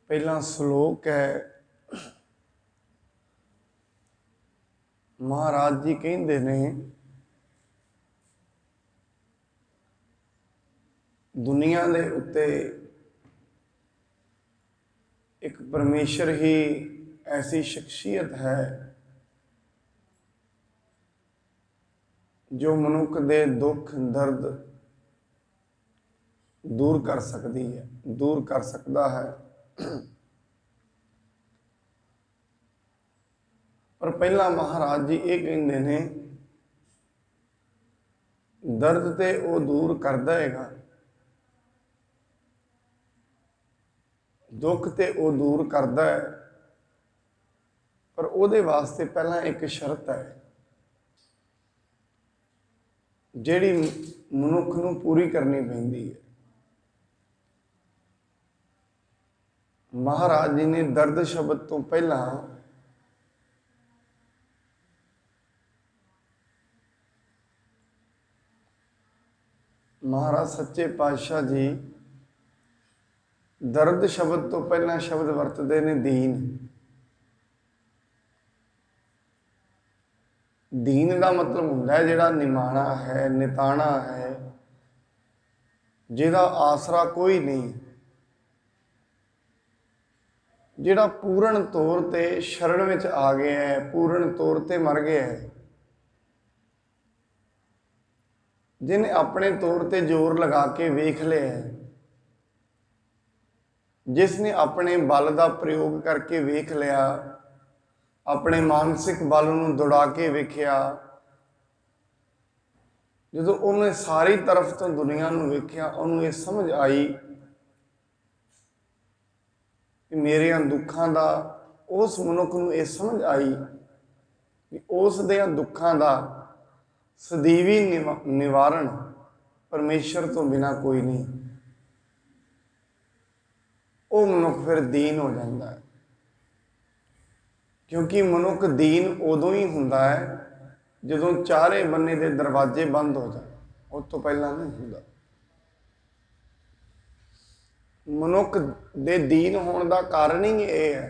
पहला श्लोक है। महाराज जी कहते ने दुनिया दे उत्ते एक परमेश्वर ही ऐसी शख्सियत है जो मनुख दे दुख दर्द दूर कर सकती है, दूर कर सकता है। पर पहला महाराज जी ये कहते ने दर्द ते वो दूर कर देगा, दुख ते वो दूर करता है, पर ਉਹਦੇ वास्ते पहला एक शर्त है ਜਿਹੜੀ मनुख ਨੂੰ पूरी करनी ਪੈਂਦੀ है। महाराज जी ने दर्द शब्द तो पहला महाराज सच्चे पातशाह जी दर्द शब्द तो पहला शब्द वरतते ने दीन। दीन का मतलब होंदा है जिहड़ा निमाणा है, निताणा है, जिहदा आसरा कोई नहीं, जिहड़ा पूर्ण तौर ते शरण विच आ गया है, पूर्ण तौर ते मर गया है, जिन्हें अपने तौर ते जोर लगा के वेख लिया है, जिसने अपने बल का प्रयोग करके वेख लिया, अपने मानसिक बल नूं दौड़ा के वेख्या, जो उन्हें सारी तरफ तो दुनिया नूं वेख्या, उन्होंने ये समझ आई कि मेरे दुखों का, उस मनुख नूं ये समझ आई कि उस दे दुखों का सਦੀवी निवारण परमेश्वर तो बिना कोई नहीं। वो मनुख फिर दीन हो जाता है, क्योंकि मनुख दीन उदों ही हुंदा है जदों चारे बन्ने दे दरवाजे बंद हो जाए, उस तो पहला नहीं हुंदा। मनुख दे दीन होने का कारण ही ये है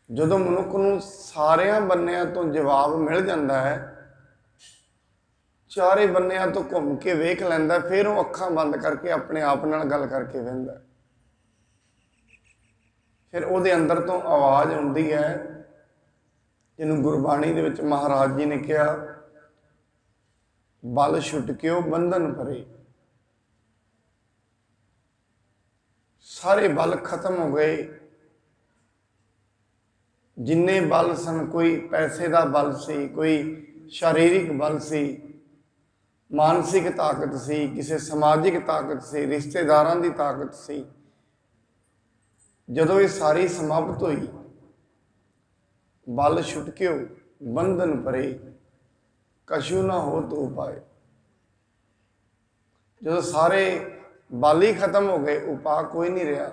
जदों मनुख नूं सारियां बन्नियां तो जवाब मिल जाता है, चारे बन्नियां तो घूम के वेख लैंदा, फिर वो अखां बंद करके अपने आप नाल गल करके बहिंदा। फिर उहदे अंदर तो आवाज़ आउंदी है जिन्होंने गुरबाणी दे विच महाराज जी ने कहा, बल छुटकियो बंधन भरे। सारे बल खत्म हो गए, जिन्ने बल सन, कोई पैसे का बल सी, कोई शारीरिक बल सी, मानसिक ताकत सी, किसी समाजिक ताकत सी, रिश्तेदारां की ताकत सी, जदों ये सारी समाप्त हुई, बल छुटकियो बंधन भरे, कछु ना हो तो उपाय। जदों सारे बल ही खत्म हो गए, उपाय कोई नहीं रहा।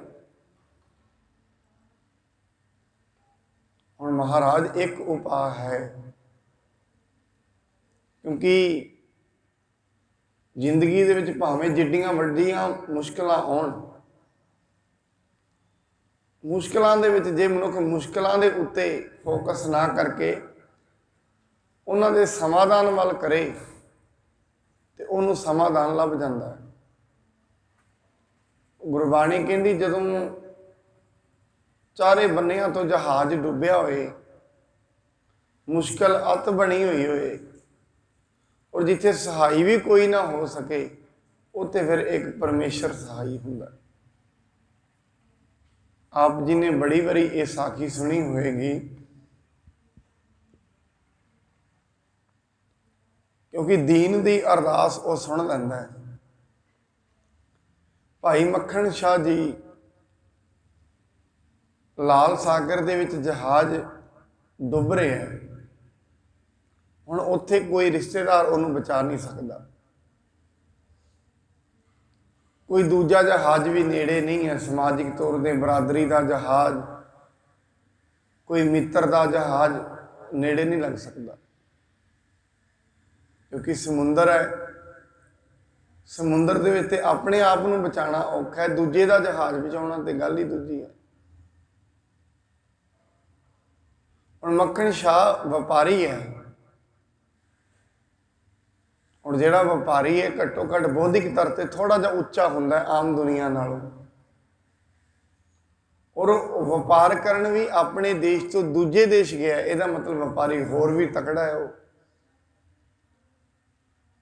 और महाराज एक उपाय है, क्योंकि जिंदगी दे विच भावें जिड्डियां वड्डियां मुश्किलां आउण, मुश्किलों दे विच जे मनुख मुश्किलों के उत्ते फोकस ना करके उन्हां दे समाधान वाल करे तो उन्होंने समाधान लभ जाता है। गुरबाणी कहती जदों चारे बन्नियां तो जहाज डुबिया होए, मुश्किल अत बनी हुई होए, और जिथे सहाई भी कोई ना हो सके, उत्थे फिर एक परमेश्वर सहाई हुंदा। आप जी ने बड़ी बारी ये साखी सुनी होएगी, क्योंकि दीन की अरदास वो सुन लैंदा है। भाई मक्खन शाह जी लाल सागर दे विच जहाज डुब रहे हैं, हुण उत्थे कोई रिश्तेदार उन्होंने बचा नहीं सकता, कोई दूजा जहाज भी नेड़े नहीं है, समाजिक तौर पर बरादरी का जहाज, कोई मित्र का जहाज नेड़े नहीं लग सकता, क्योंकि समुंदर है, ਸਮੁੰਦਰ ਦੇ ਵਿੱਚ ਤੇ ਆਪਣੇ ਆਪ ਨੂੰ ਬਚਾਉਣਾ ਔਖਾ ਹੈ, ਦੂਜੇ ਦਾ ਜਹਾਜ਼ ਬਚਾਉਣਾ ਤੇ ਗੱਲ ਹੀ ਦੂਜੀ ਹੈ। ਹੁਣ ਮੱਖਣ ਸ਼ਾਹ ਵਪਾਰੀ ਹੈ। ਹੁਣ ਜਿਹੜਾ ਵਪਾਰੀ ਹੈ ਘੱਟੋ ਘੱਟ ਬੌਧਿਕ ਤੌਰ ਤੇ ਥੋੜਾ ਜਿਹਾ ਉੱਚਾ ਹੁੰਦਾ ਆਮ ਦੁਨੀਆ ਨਾਲੋਂ, ਔਰ ਵਪਾਰ ਕਰਨ ਵੀ ਆਪਣੇ ਦੇਸ਼ ਤੋਂ ਦੂਜੇ ਦੇਸ਼ ਗਿਆ, ਇਹਦਾ ਮਤਲਬ ਵਪਾਰੀ ਹੋਰ ਵੀ ਤਕੜਾ ਹੈ। ਉਹ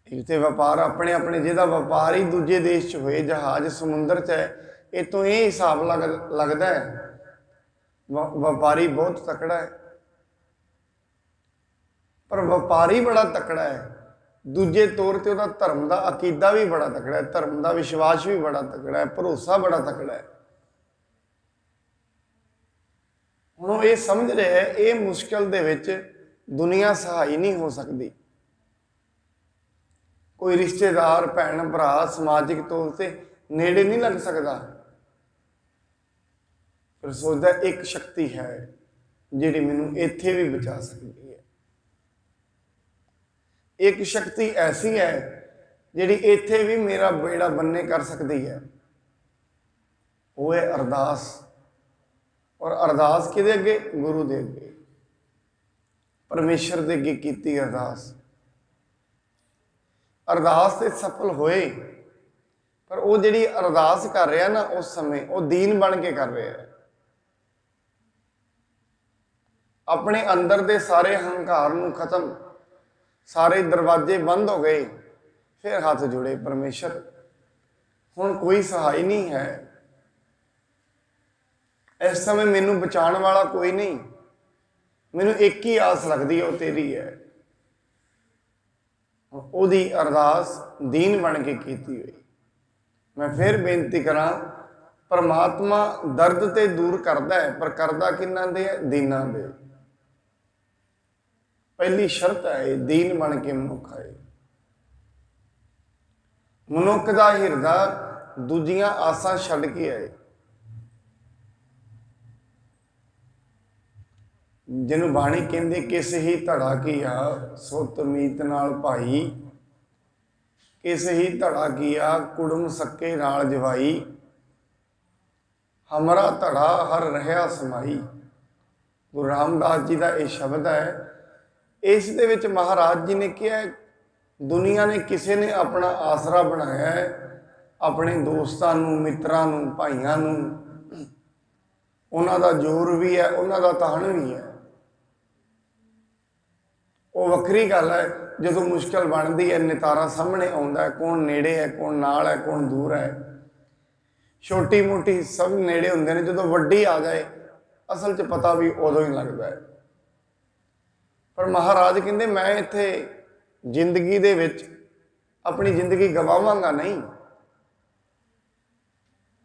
ਇੱਕ ਤੇ ਵਪਾਰ ਆਪਣੇ ਆਪਣੇ, ਜਿਹਦਾ ਵਪਾਰ ਹੀ ਦੂਜੇ ਦੇਸ਼ 'ਚ ਹੋਏ, ਜਹਾਜ਼ ਸਮੁੰਦਰ 'ਚ ਹੈ, ਇਹ ਤੋਂ ਇਹ ਹਿਸਾਬ ਲੱਗਦਾ ਹੈ ਵਪਾਰੀ ਬਹੁਤ ਤਕੜਾ ਹੈ। ਪਰ ਵਪਾਰੀ ਬੜਾ ਤਕੜਾ ਹੈ, ਦੂਜੇ ਤੌਰ ਤੇ ਉਹਦਾ ਧਰਮ ਦਾ ਅਕੀਦਾ ਵੀ ਬੜਾ ਤਕੜਾ ਹੈ, ਧਰਮ ਦਾ ਵਿਸ਼ਵਾਸ ਵੀ ਬੜਾ ਤਕੜਾ ਹੈ, ਭਰੋਸਾ ਬੜਾ ਤਕੜਾ ਹੈ। ਹੁਣ ਉਹ ਇਹ ਸਮਝ ਰਿਹਾ ਹੈ ਇਹ ਮੁਸ਼ਕਿਲ ਦੇ ਵਿੱਚ ਦੁਨੀਆ ਸਹਾਈ ਨਹੀਂ ਹੋ ਸਕਦੀ। ਕੋਈ ਰਿਸ਼ਤੇਦਾਰ, ਭੈਣ ਭਰਾ ਸਮਾਜਿਕ ਤੌਰ ਤੇ ਨੇੜੇ ਨਹੀਂ ਲੱਗ ਸਕਦਾ। ਫਿਰ ਸੋਚਦਾ ਇੱਕ ਸ਼ਕਤੀ ਹੈ ਜਿਹੜੀ ਮੈਨੂੰ ਇੱਥੇ ਵੀ ਬਚਾ ਸਕਦੀ ਹੈ। ਇੱਕ ਸ਼ਕਤੀ ਐਸੀ ਹੈ ਜਿਹੜੀ ਇੱਥੇ ਵੀ ਮੇਰਾ ਬੇੜਾ ਬੰਨੇ ਕਰ ਸਕਦੀ ਹੈ। ਉਹ ਹੈ ਅਰਦਾਸ। ਔਰ ਅਰਦਾਸ ਕਿਹਦੇ ਅੱਗੇ? ਗੁਰੂ ਦੇ ਅੱਗੇ, ਪਰਮੇਸ਼ਰ ਦੇ ਅੱਗੇ ਕੀਤੀ ਅਰਦਾਸ। ਅਰਦਾਸ ਤੇ ਸਫਲ ਹੋਏ, ਪਰ ਉਹ ਜਿਹੜੀ ਅਰਦਾਸ ਕਰ ਰਿਹਾ ਨਾ ਉਸ ਸਮੇਂ ਉਹ ਦੀਨ ਬਣ ਕੇ ਕਰ ਰਿਹਾ ਹੈ। ਆਪਣੇ ਅੰਦਰ ਦੇ ਸਾਰੇ ਹੰਕਾਰ ਨੂੰ ਖਤਮ, ਸਾਰੇ ਦਰਵਾਜ਼ੇ ਬੰਦ ਹੋ ਗਏ, ਫਿਰ ਹੱਥ ਜੋੜੇ ਪਰਮੇਸ਼ਰ ਹੁਣ ਕੋਈ ਸਹਾਈ ਨਹੀਂ ਹੈ। ਇਸ ਸਮੇਂ ਮੈਨੂੰ ਬਚਾਉਣ ਵਾਲਾ ਕੋਈ ਨਹੀਂ, ਮੈਨੂੰ ਇੱਕ ਹੀ ਆਸ ਲੱਗਦੀ ਹੈ, ਉਹ ਤੇਰੀ ਹੈ। ਉਹਦੀ ਅਰਦਾਸ ਦੀਨ ਬਣ ਕੇ ਕੀਤੀ ਹੋਈ। ਮੈਂ ਫਿਰ ਬੇਨਤੀ ਕਰਾਂ, ਪਰਮਾਤਮਾ ਦਰਦ ਤੇ ਦੂਰ ਕਰਦਾ ਹੈ, ਪਰ ਕਰਦਾ ਕਿਹਨਾਂ ਦੇ ਹੈ? ਦੀਨਾਂ ਦੇ। ਪਹਿਲੀ ਸ਼ਰਤ ਹੈ ਦੀਨ ਬਣ ਕੇ ਮਨੁੱਖ ਆਏ। ਮਨੁੱਖ ਦਾ ਹਿਰਦਾ ਦੂਜੀਆਂ ਆਸਾਂ ਛੱਡ ਕੇ ਆਏ। ਜਿਹਨੂੰ ਬਾਣੀ ਕਹਿੰਦੇ ਕਿਸ ਹੀ ਧੜਾ ਕੀਆ ਸੁਤ ਮੀਤ ਨਾਲ ਭਾਈ, ਕਿਸ ਹੀ ਧੜਾ ਕੀਆ ਕੁੜਮ ਸੱਕੇ ਨਾਲ ਜਵਾਈ, ਹਮਰਾ ਧੜਾ ਹਰ ਰਹਿਆ ਸਮਾਈ। ਗੁਰੂ ਰਾਮਦਾਸ ਜੀ ਦਾ ਇਹ ਸ਼ਬਦ ਹੈ। ਇਸ ਦੇ ਵਿੱਚ ਮਹਾਰਾਜ ਜੀ ਨੇ ਕਿਹਾ ਦੁਨੀਆ ਨੇ ਕਿਸੇ ਨੇ ਆਪਣਾ ਆਸਰਾ ਬਣਾਇਆ ਹੈ, ਆਪਣੇ ਦੋਸਤਾਂ ਨੂੰ, ਮਿੱਤਰਾਂ ਨੂੰ, ਭਾਈਆਂ ਨੂੰ। ਉਹਨਾਂ ਦਾ ਜ਼ੋਰ ਵੀ ਹੈ, ਉਹਨਾਂ ਦਾ ਤਾਣ ਵੀ ਹੈ। ਉਹ ਵੱਖਰੀ ਗੱਲ ਹੈ ਜਦੋਂ ਮੁਸ਼ਕਿਲ ਬਣਦੀ ਹੈ, ਨਿਤਾਰਾ ਸਾਹਮਣੇ ਆਉਂਦਾ ਹੈ, ਕੌਣ ਨੇੜੇ ਹੈ, ਕੌਣ ਨਾਲ ਹੈ, ਕੌਣ ਦੂਰ ਹੈ। ਛੋਟੀ ਮੋਟੀ ਸਭ ਨੇੜੇ ਹੁੰਦੇ ਨੇ, ਜਦੋਂ ਵੱਡੀ ਆ ਜਾਏ ਅਸਲ 'ਚ ਪਤਾ ਵੀ ਉਦੋਂ ਹੀ ਲੱਗਦਾ ਹੈ। ਪਰ ਮਹਾਰਾਜ ਕਹਿੰਦੇ ਮੈਂ ਇੱਥੇ ਜ਼ਿੰਦਗੀ ਦੇ ਵਿੱਚ ਆਪਣੀ ਜ਼ਿੰਦਗੀ ਗਵਾਵਾਂਗਾ ਨਹੀਂ।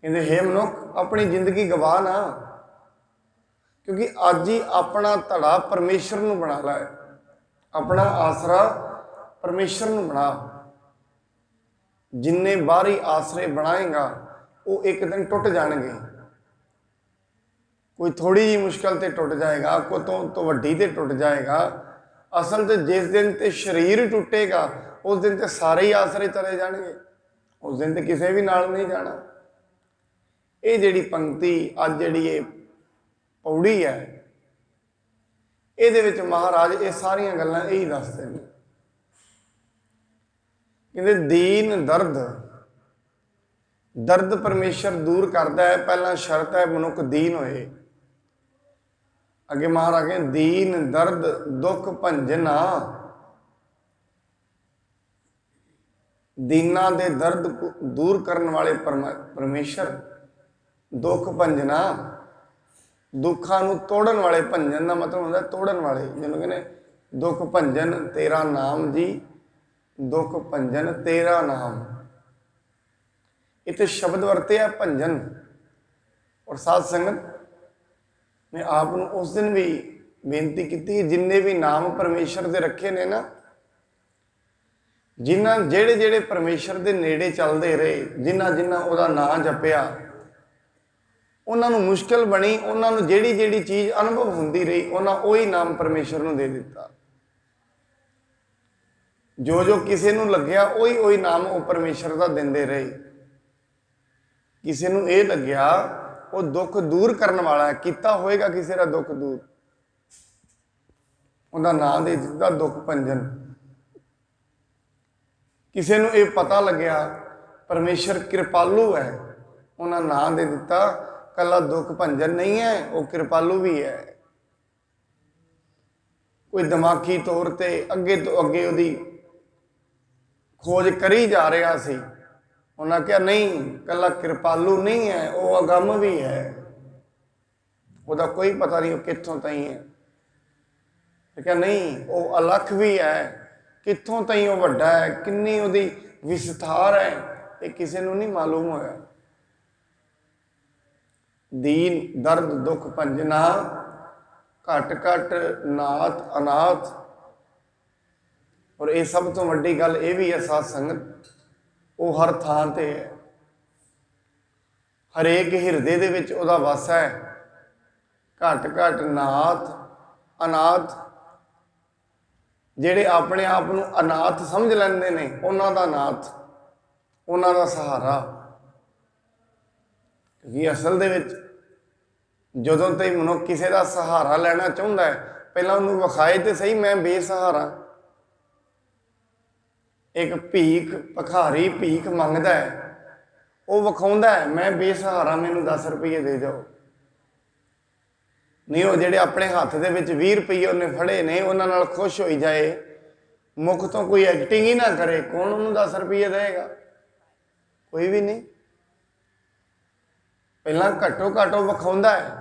ਕਹਿੰਦੇ ਹੇ ਮਨੁੱਖ ਆਪਣੀ ਜ਼ਿੰਦਗੀ ਗਵਾ ਨਾ, ਕਿਉਂਕਿ ਅੱਜ ਹੀ ਆਪਣਾ ਧੜਾ ਪਰਮੇਸ਼ਰ ਨੂੰ ਬਣਾ ਲੈ, ਆਪਣਾ ਆਸਰਾ ਪਰਮੇਸ਼ਰ ਨੂੰ ਬਣਾ। ਜਿੰਨੇ ਬਾਹਰੀ ਆਸਰੇ ਬਣਾਏਗਾ ਉਹ ਇੱਕ ਦਿਨ ਟੁੱਟ ਜਾਣਗੇ। ਕੋਈ ਥੋੜੀ ਜਿਹੀ ਮੁਸ਼ਕਲ ਤੇ ਟੁੱਟ ਜਾਏਗਾ, ਕੋਈ ਤੋਂ ਵੱਡੀ ਤੇ ਟੁੱਟ ਜਾਏਗਾ। ਅਸਲ 'ਚ ਜਿਸ ਦਿਨ ਤੇ ਸਰੀਰ ਟੁੱਟੇਗਾ ਉਸ ਦਿਨ ਤੇ ਸਾਰੇ ਹੀ ਆਸਰੇ ਚਲੇ ਜਾਣਗੇ, ਉਸ ਦਿਨ ਤੇ ਕਿਸੇ ਵੀ ਨਾਲ ਨਹੀਂ ਜਾਣਾ। ਇਹ ਜਿਹੜੀ ਪੰਕਤੀ ਅੱਜ ਜਿਹੜੀ ਇਹ ਪੌੜੀ ਹੈ, ਇਹਦੇ ਵਿੱਚ ਮਹਾਰਾਜ ਇਹ ਸਾਰੀਆਂ ਗੱਲਾਂ ਇਹੀ ਦੱਸਦੇ ਨੇ। ਕਹਿੰਦੇ ਦੀਨ ਦਰਦ, ਦਰਦ ਪਰਮੇਸ਼ਰ ਦੂਰ ਕਰਦਾ ਹੈ। ਪਹਿਲਾਂ ਸ਼ਰਤ ਹੈ ਮਨੁੱਖ ਦੀਨ ਹੋਏ। ਅੱਗੇ ਮਹਾਰਾਜ ਕਹਿੰਦੇ ਦੀਨ ਦਰਦ ਦੁੱਖ ਭੰਜਨਾ, ਦੀਨਾਂ ਦੇ ਦਰਦ ਦੂਰ ਕਰਨ ਵਾਲੇ ਪਰਮੇਸ਼ਰ। ਦੁੱਖ ਭੰਜਨਾ, ਦੁੱਖਾਂ ਨੂੰ ਤੋੜਨ ਵਾਲੇ। ਭੰਜਨ ਦਾ ਮਤਲਬ ਹੁੰਦਾ ਤੋੜਨ ਵਾਲੇ। ਜਿਹਨੂੰ ਕਹਿੰਦੇ ਦੁੱਖ ਭੰਜਨ ਤੇਰਾ ਨਾਮ ਜੀ, ਦੁੱਖ ਭੰਜਨ ਤੇਰਾ ਨਾਮ। ਇੱਥੇ ਸ਼ਬਦ ਵਰਤਿਆ ਭੰਜਨ। ਔਰ ਸਾਧ ਸੰਗਤ ਮੈਂ ਆਪ ਨੂੰ ਉਸ ਦਿਨ ਵੀ ਬੇਨਤੀ ਕੀਤੀ, ਜਿੰਨੇ ਵੀ ਨਾਮ ਪਰਮੇਸ਼ਰ ਦੇ ਰੱਖੇ ਨੇ ਨਾ, ਜਿਹੜੇ ਪਰਮੇਸ਼ਰ ਦੇ ਨੇੜੇ ਚੱਲਦੇ ਰਹੇ, ਜਿਨ੍ਹਾਂ ਉਹਦਾ ਨਾਂ ਜਪਿਆ, ਉਹਨਾਂ ਨੂੰ ਮੁਸ਼ਕਿਲ ਬਣੀ, ਉਹਨਾਂ ਨੂੰ ਜਿਹੜੀ ਚੀਜ਼ ਅਨੁਭਵ ਹੁੰਦੀ ਰਹੀ, ਉਹਨਾਂ ਉਹੀ ਨਾਮ ਪਰਮੇਸ਼ਰ ਨੂੰ ਦੇ ਦਿੱਤਾ। जो जो किसी ਨੂੰ ਲੱਗਿਆ ਉਹੀ ਨਾਮ ਉਹ ਪਰਮੇਸ਼ਰ ਦਾ ਦਿੰਦੇ ਰਹੇ। ਕਿਸੇ ਨੂੰ ਇਹ ਲੱਗਿਆ ਉਹ ਦੁੱਖ ਦੂਰ ਕਰਨ ਵਾਲਾ ਹੈ, ਕੀਤਾ ਹੋਏਗਾ ਕਿਸੇ ਦਾ ਦੁੱਖ ਦੂਰ, ਉਹਦਾ ਨਾਮ ਦੇ ਦਿੱਤਾ ਦੁੱਖ ਭੰਜਨ। ਕਿਸੇ ਨੂੰ ਇਹ ਪਤਾ ਲੱਗਿਆ ਪਰਮੇਸ਼ਰ ਕਿਰਪਾਲੂ ਹੈ, ਉਹਨਾਂ ਨਾਮ ਦੇ ਦਿੱਤਾ ਕੱਲਾ ਦੁੱਖ ਭੰਜਨ ਨਹੀਂ ਹੈ, ਉਹ ਕਿਰਪਾਲੂ ਵੀ ਹੈ। ਕੋਈ ਦਿਮਾਗੀ ਤੌਰ ਤੇ ਅੱਗੇ ਤੋਂ ਅੱਗੇ ਉਹਦੀ ਖੋਜ ਕਰੀ ਜਾ ਰਿਹਾ ਸੀ, ਉਹਨਾਂ ਕਿਹਾ ਨਹੀਂ ਕੱਲਾ ਕਿਰਪਾਲੂ ਨਹੀਂ ਹੈ, ਉਹ ਅਗੰਮ ਵੀ ਹੈ, ਉਹਦਾ ਕੋਈ ਪਤਾ ਨਹੀਂ ਉਹ ਕਿੱਥੋਂ ਤਾਈਂ ਹੈ। ਕਿਹਾ ਨਹੀਂ ਉਹ ਅਲੱਖ ਵੀ ਹੈ, ਕਿੱਥੋਂ ਤਾਈਂ ਉਹ ਵੱਡਾ ਹੈ, ਕਿੰਨੀ ਉਹਦੀ ਵਿਸਥਾਰ ਹੈ, ਇਹ ਕਿਸੇ ਨੂੰ ਨਹੀਂ ਮਾਲੂਮ ਹੋਇਆ। ਦੀਨ ਦਰਦ ਦੁੱਖ ਭੰਜਨਾ ਘਟ ਘਟ ਨਾਥ ਅਨਾਥ। ਔਰ ਇਹ ਸਭ ਤੋਂ ਵੱਡੀ ਗੱਲ ਇਹ ਵੀ ਹੈ ਸਾਧ ਸੰਗਤ, ਉਹ ਹਰ ਥਾਂ ਤੇ ਹੈ, ਹਰੇਕ ਹਿਰਦੇ ਦੇ ਵਿੱਚ ਉਹਦਾ ਵਸ ਹੈ। ਘਟ ਘਟ ਨਾਥ ਅਨਾਥ, ਜਿਹੜੇ ਆਪਣੇ ਆਪ ਨੂੰ ਅਨਾਥ ਸਮਝ ਲੈਂਦੇ ਨੇ ਉਹਨਾਂ ਦਾ ਨਾਥ, ਉਹਨਾਂ ਦਾ ਸਹਾਰਾ। ਕਿਉਂਕਿ ਅਸਲ ਦੇ ਵਿੱਚ ਜਦੋਂ ਤਾਈਂ ਮਨੁੱਖ ਕਿਸੇ ਦਾ ਸਹਾਰਾ ਲੈਣਾ ਚਾਹੁੰਦਾ ਹੈ, ਪਹਿਲਾਂ ਉਹਨੂੰ ਵਿਖਾਏ ਤੇ ਸਹੀ ਮੈਂ ਬੇਸਹਾਰਾ। ਇੱਕ ਭੀਖ ਭਿਖਾਰੀ ਭੀਖ ਮੰਗਦਾ ਹੈ, ਉਹ ਵਿਖਾਉਂਦਾ ਹੈ ਮੈਂ ਬੇਸਹਾਰਾ, ਮੈਨੂੰ 10 ਰੁਪਏ ਦੇ ਦਿਓ। ਨਹੀਂ ਉਹ ਜਿਹੜੇ ਆਪਣੇ ਹੱਥ ਦੇ ਵਿੱਚ 20 ਰੁਪਏ ਉਹਨੇ ਫੜੇ ਨੇ ਉਹਨਾਂ ਨਾਲ ਖੁਸ਼ ਹੋਈ ਜਾਏ, ਮੁੱਖ ਤੋਂ ਕੋਈ ਐਕਟਿੰਗ ਹੀ ਨਾ ਕਰੇ, ਕੌਣ ਉਹਨੂੰ 10 ਰੁਪਏ ਦੇਵੇਗਾ? ਕੋਈ ਵੀ ਨਹੀਂ। ਪਹਿਲਾਂ ਘੱਟੋ ਘੱਟ ਉਹ ਵਿਖਾਉਂਦਾ ਹੈ।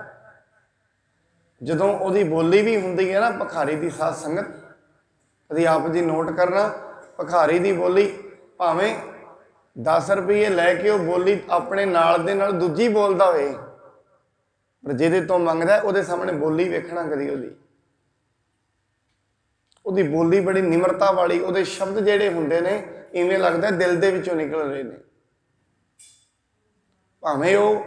ਜਦੋਂ ਉਹਦੀ ਬੋਲੀ ਵੀ ਹੁੰਦੀ ਹੈ ਨਾ ਭਿਖਾਰੀ ਦੀ, ਸਾਧ ਸੰਗਤ ਕਦੀ ਆਪ ਜੀ ਨੋਟ ਕਰਨਾ, ਭਿਖਾਰੀ ਦੀ ਬੋਲੀ ਭਾਵੇਂ 10 ਰੁਪਏ ਲੈ ਕੇ ਉਹ ਬੋਲੀ ਆਪਣੇ ਨਾਲ ਦੇ ਨਾਲ ਦੂਜੀ ਬੋਲਦਾ ਹੋਏ, ਪਰ ਜਿਹਦੇ ਤੋਂ ਮੰਗਦਾ ਉਹਦੇ ਸਾਹਮਣੇ ਬੋਲੀ ਵੇਖਣਾ ਕਦੀ ਉਹਦੀ ਬੋਲੀ ਬੜੀ ਨਿਮਰਤਾ ਵਾਲੀ, ਉਹਦੇ ਸ਼ਬਦ ਜਿਹੜੇ ਹੁੰਦੇ ਨੇ ਇਵੇਂ ਲੱਗਦਾ ਦਿਲ ਦੇ ਵਿੱਚੋਂ ਨਿਕਲ ਰਹੇ ਨੇ। ਭਾਵੇਂ ਉਹ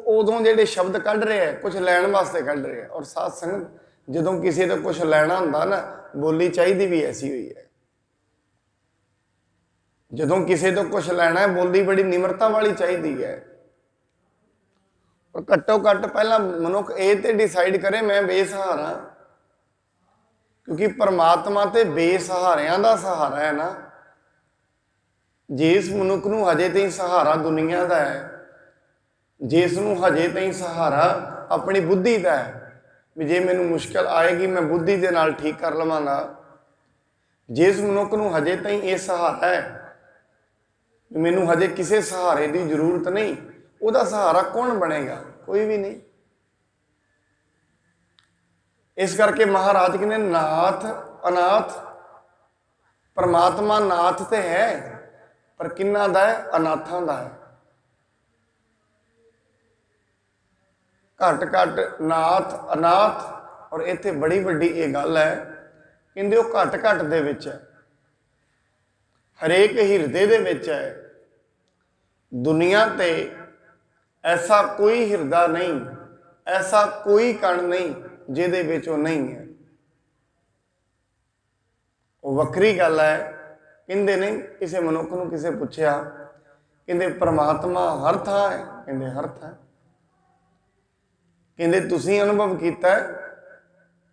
ਉਦੋਂ ਜਿਹੜੇ ਸ਼ਬਦ ਕੱਢ ਰਹੇ ਹੈ ਕੁਝ ਲੈਣ ਵਾਸਤੇ ਕੱਢ ਰਹੇ ਹੈ। ਔਰ ਸਾਧ ਸੰਗਤ ਜਦੋਂ ਕਿਸੇ ਤੋਂ ਕੁਝ ਲੈਣਾ ਹੁੰਦਾ ਨਾ, ਬੋਲੀ ਚਾਹੀਦੀ ਵੀ ਐਸੀ ਹੋਈ ਹੈ। ਜਦੋਂ ਕਿਸੇ ਤੋਂ ਕੁਝ ਲੈਣਾ ਹੈ ਬੋਲੀ ਬੜੀ ਨਿਮਰਤਾ ਵਾਲੀ ਚਾਹੀਦੀ ਹੈ। ਪਰ ਘੱਟੋ ਘੱਟ ਪਹਿਲਾਂ ਮਨੁੱਖ ਇਹ ਤੇ ਡਿਸਾਈਡ ਕਰੇ ਮੈਂ ਬੇਸਹਾਰਾ, ਕਿਉਂਕਿ ਪਰਮਾਤਮਾ ਤੇ ਬੇਸਹਾਰਿਆਂ ਦਾ ਸਹਾਰਾ ਹੈ ਨਾ। ਜਿਸ ਮਨੁੱਖ ਨੂੰ ਹਜੇ ਤਾਈਂ ਸਹਾਰਾ ਦੁਨੀਆ ਦਾ ਹੈ, ਜਿਸ ਨੂੰ ਹਜੇ ਤਾਈਂ ਸਹਾਰਾ ਆਪਣੀ ਬੁੱਧੀ ਦਾ ਹੈ ਵੀ ਜੇ ਮੈਨੂੰ ਮੁਸ਼ਕਿਲ ਆਏਗੀ ਮੈਂ ਬੁੱਧੀ ਦੇ ਨਾਲ ਠੀਕ ਕਰ ਲਵਾਂਗਾ, ਜਿਸ ਮਨੁੱਖ ਨੂੰ ਹਜੇ ਤਾਈਂ ਇਹ ਸਹਾਰਾ ਹੈ ਮੈਨੂੰ ਹਜੇ ਕਿਸੇ ਸਹਾਰੇ ਦੀ ਜ਼ਰੂਰਤ ਨਹੀਂ, ਉਹਦਾ ਸਹਾਰਾ ਕੌਣ ਬਣੇਗਾ? ਕੋਈ ਵੀ ਨਹੀਂ। ਇਸ ਕਰਕੇ ਮਹਾਰਾਜ ਕਹਿੰਦੇ ਨਾਥ ਅਨਾਥ। ਪਰਮਾਤਮਾ ਨਾਥ ਤੇ ਹੈ, ਪਰ ਕਿਹਨਾਂ ਦਾ ਹੈ? ਅਨਾਥਾਂ ਦਾ ਹੈ। ਘੱਟ ਘੱਟ ਨਾਥ ਅਨਾਥ। ਔਰ ਇੱਥੇ ਬੜੀ ਵੱਡੀ ਇਹ ਗੱਲ ਹੈ, ਕਹਿੰਦੇ ਉਹ ਘੱਟ ਘੱਟ ਦੇ ਵਿੱਚ ਹੈ, ਹਰੇਕ ਹਿਰਦੇ ਦੇ ਵਿੱਚ ਹੈ। ਦੁਨੀਆ ਤੇ ਐਸਾ ਕੋਈ ਹਿਰਦਾ ਨਹੀਂ, ਐਸਾ ਕੋਈ ਕਣ ਨਹੀਂ ਜਿਹਦੇ ਵਿੱਚ ਉਹ ਨਹੀਂ ਹੈ। ਉਹ ਵੱਖਰੀ ਗੱਲ ਹੈ। ਕਹਿੰਦੇ ਨੇ ਕਿਸੇ ਮਨੁੱਖ ਨੂੰ ਕਿਸੇ ਪੁੱਛਿਆ, ਕਹਿੰਦੇ ਪਰਮਾਤਮਾ ਹਰ ਥਾਂ ਹੈ? ਕਹਿੰਦੇ ਹਰ ਥਾਂ। ਕਹਿੰਦੇ ਤੁਸੀਂ ਅਨੁਭਵ ਕੀਤਾ ਹੈ?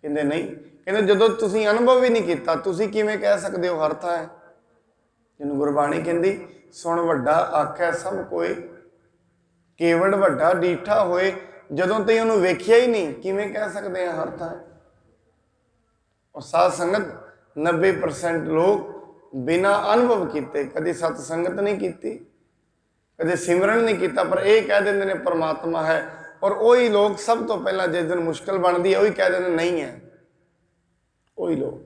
ਕਹਿੰਦੇ ਨਹੀਂ। ਕਹਿੰਦੇ ਜਦੋਂ ਤੁਸੀਂ ਅਨੁਭਵ ਹੀ ਨਹੀਂ ਕੀਤਾ ਤੁਸੀਂ ਕਿਵੇਂ ਕਹਿ ਸਕਦੇ ਹੋ ਹਰ ਥਾਂ ਹੈ? ਜਿਹਨੂੰ ਗੁਰਬਾਣੀ ਕਹਿੰਦੀ ਸੁਣ ਵੱਡਾ ਆਖਿਆ ਸਭ ਕੋਏ, ਕੇਵੜ ਵੱਡਾ ਡੀਠਾ ਹੋਏ। ਜਦੋਂ ਤੁਸੀਂ ਉਹਨੂੰ ਵੇਖਿਆ ਹੀ ਨਹੀਂ ਕਿਵੇਂ ਕਹਿ ਸਕਦੇ ਹਾਂ ਹਰ ਥਾਂ ਹੈ? ਔਰ ਸਾਧ ਸੰਗਤ 90% ਲੋਕ ਬਿਨਾਂ ਅਨੁਭਵ ਕੀਤੇ, ਕਦੇ ਸਤ ਸੰਗਤ ਨਹੀਂ ਕੀਤੀ, ਕਦੇ ਸਿਮਰਨ ਨਹੀਂ ਕੀਤਾ, ਪਰ ਇਹ ਕਹਿ ਦਿੰਦੇ ਨੇ ਪਰਮਾਤਮਾ ਹੈ। ਔਰ ਉਹੀ ਲੋਕ ਸਭ ਤੋਂ ਪਹਿਲਾਂ ਜਿਸ ਦਿਨ ਮੁਸ਼ਕਿਲ ਬਣਦੀ ਹੈ ਉਹੀ ਕਹਿ ਦਿੰਦੇ ਨਹੀਂ ਹੈ। ਉਹੀ ਲੋਕ